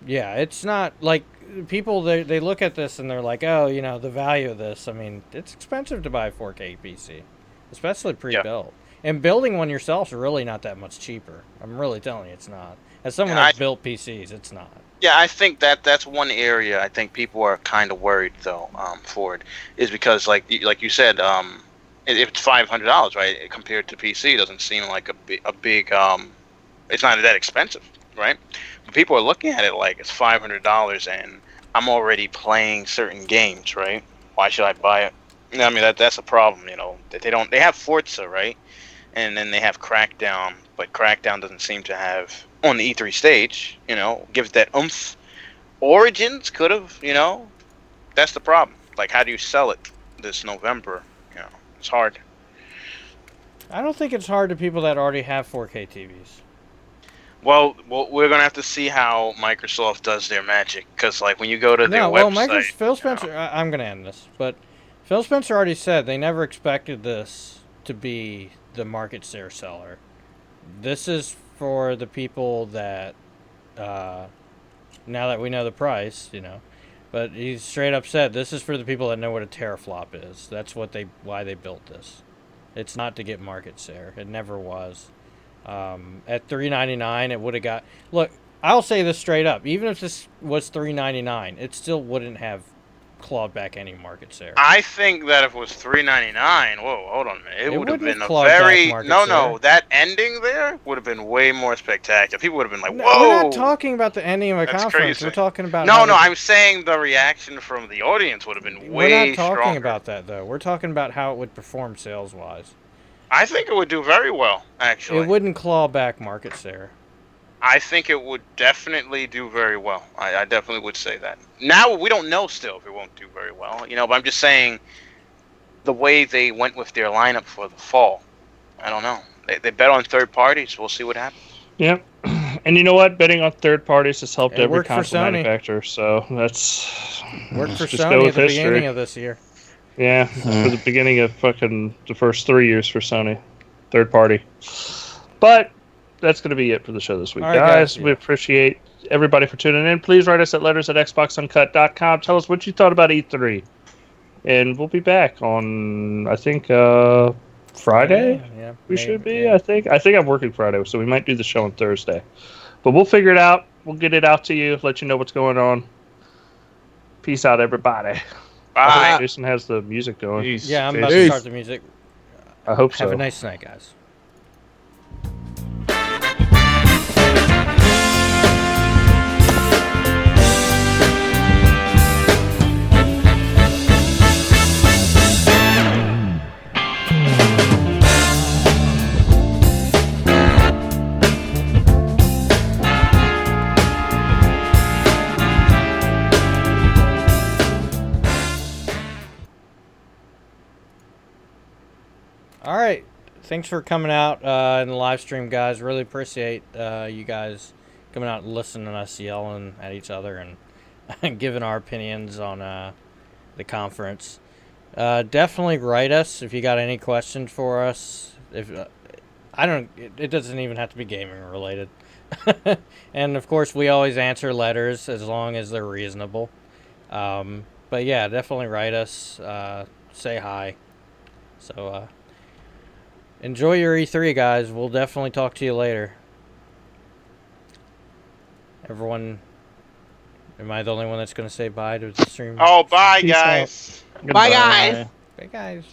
yeah, it's not like people they look at this and they're like, oh, the value of this. I mean, it's expensive to buy a 4K PC, especially pre-built. And building one yourself is really not that much cheaper. I'm really telling you, it's not. As someone that's built PCs, it's not. Yeah, I think that's one area I think people are kind of worried though for it is because like you said if it's $500 right compared to PC it doesn't seem like a big it's not that expensive, right? But people are looking at it like it's $500 and I'm already playing certain games, right? Why should I buy it? I mean that's a problem, that they have Forza, right? And then they have Crackdown, but Crackdown doesn't seem to have on the E3 stage, give it that oomph. Origins could have, that's the problem. Like, how do you sell it this November? It's hard. I don't think it's hard to people that already have 4K TVs. Well, we're gonna have to see how Microsoft does their magic, because like when you go to their website, Phil Spencer. I'm gonna end this, but Phil Spencer already said they never expected this to be the market share seller. This is for the people that, now that we know the price, but he's straight up said this is for the people that know what a teraflop is. That's why they built this. It's not to get market share. It never was. At $399, it would have got. Look, I'll say this straight up. Even if this was $399, it still wouldn't have clawed back any market share. I think that if it was $399, whoa, hold on a minute, it would have been a clawed very back market no, share. that ending there would have been way more spectacular. People would have been like, No, whoa. we're not talking about the ending of a That's conference. crazy. We're talking about No, I'm saying the reaction from the audience would have been way We're not talking stronger. about that though. We're talking about how it would perform sales wise. I think it would do very well, actually. It wouldn't claw back market share. I think it would definitely do very well. I definitely would say that. Now, we don't know still if it won't do very well, but I'm just saying the way they went with their lineup for the fall. I don't know. They bet on third parties. We'll see what happens. Yep. And you know what? Betting on third parties has helped It every worked for console Sony. manufacturer, so that's... Worked for just go Sony with at the history. beginning of this year. Yeah, for the beginning of fucking the first 3 years for Sony. Third party. But that's going to be it for the show this week. All right, guys, guys, we appreciate everybody for tuning in. Please write us at letters@xboxuncut.com. Tell us what you thought about E3. And we'll be back on, I think, Friday? Yeah, We maybe, should be, yeah. I think. I think I'm working Friday, so we might do the show on Thursday. But we'll figure it out. We'll get it out to you, let you know what's going on. Peace out, everybody. I Bye. hope Jason has the music going. Peace. Yeah, I'm about to Peace. start the music. I hope so. Have a nice night, guys. All right. Thanks for coming out in the live stream, guys. Really appreciate you guys coming out and listening to us yelling at each other and giving our opinions on the conference. Definitely write us if you got any questions for us. If it doesn't even have to be gaming related. And of course, we always answer letters as long as they're reasonable. But yeah, definitely write us. Say hi. So. enjoy your E3, guys. We'll definitely talk to you later. Everyone, am I the only one that's going to say bye to the stream? Oh, bye, Peace out. guys. Bye, guys. Bye, guys.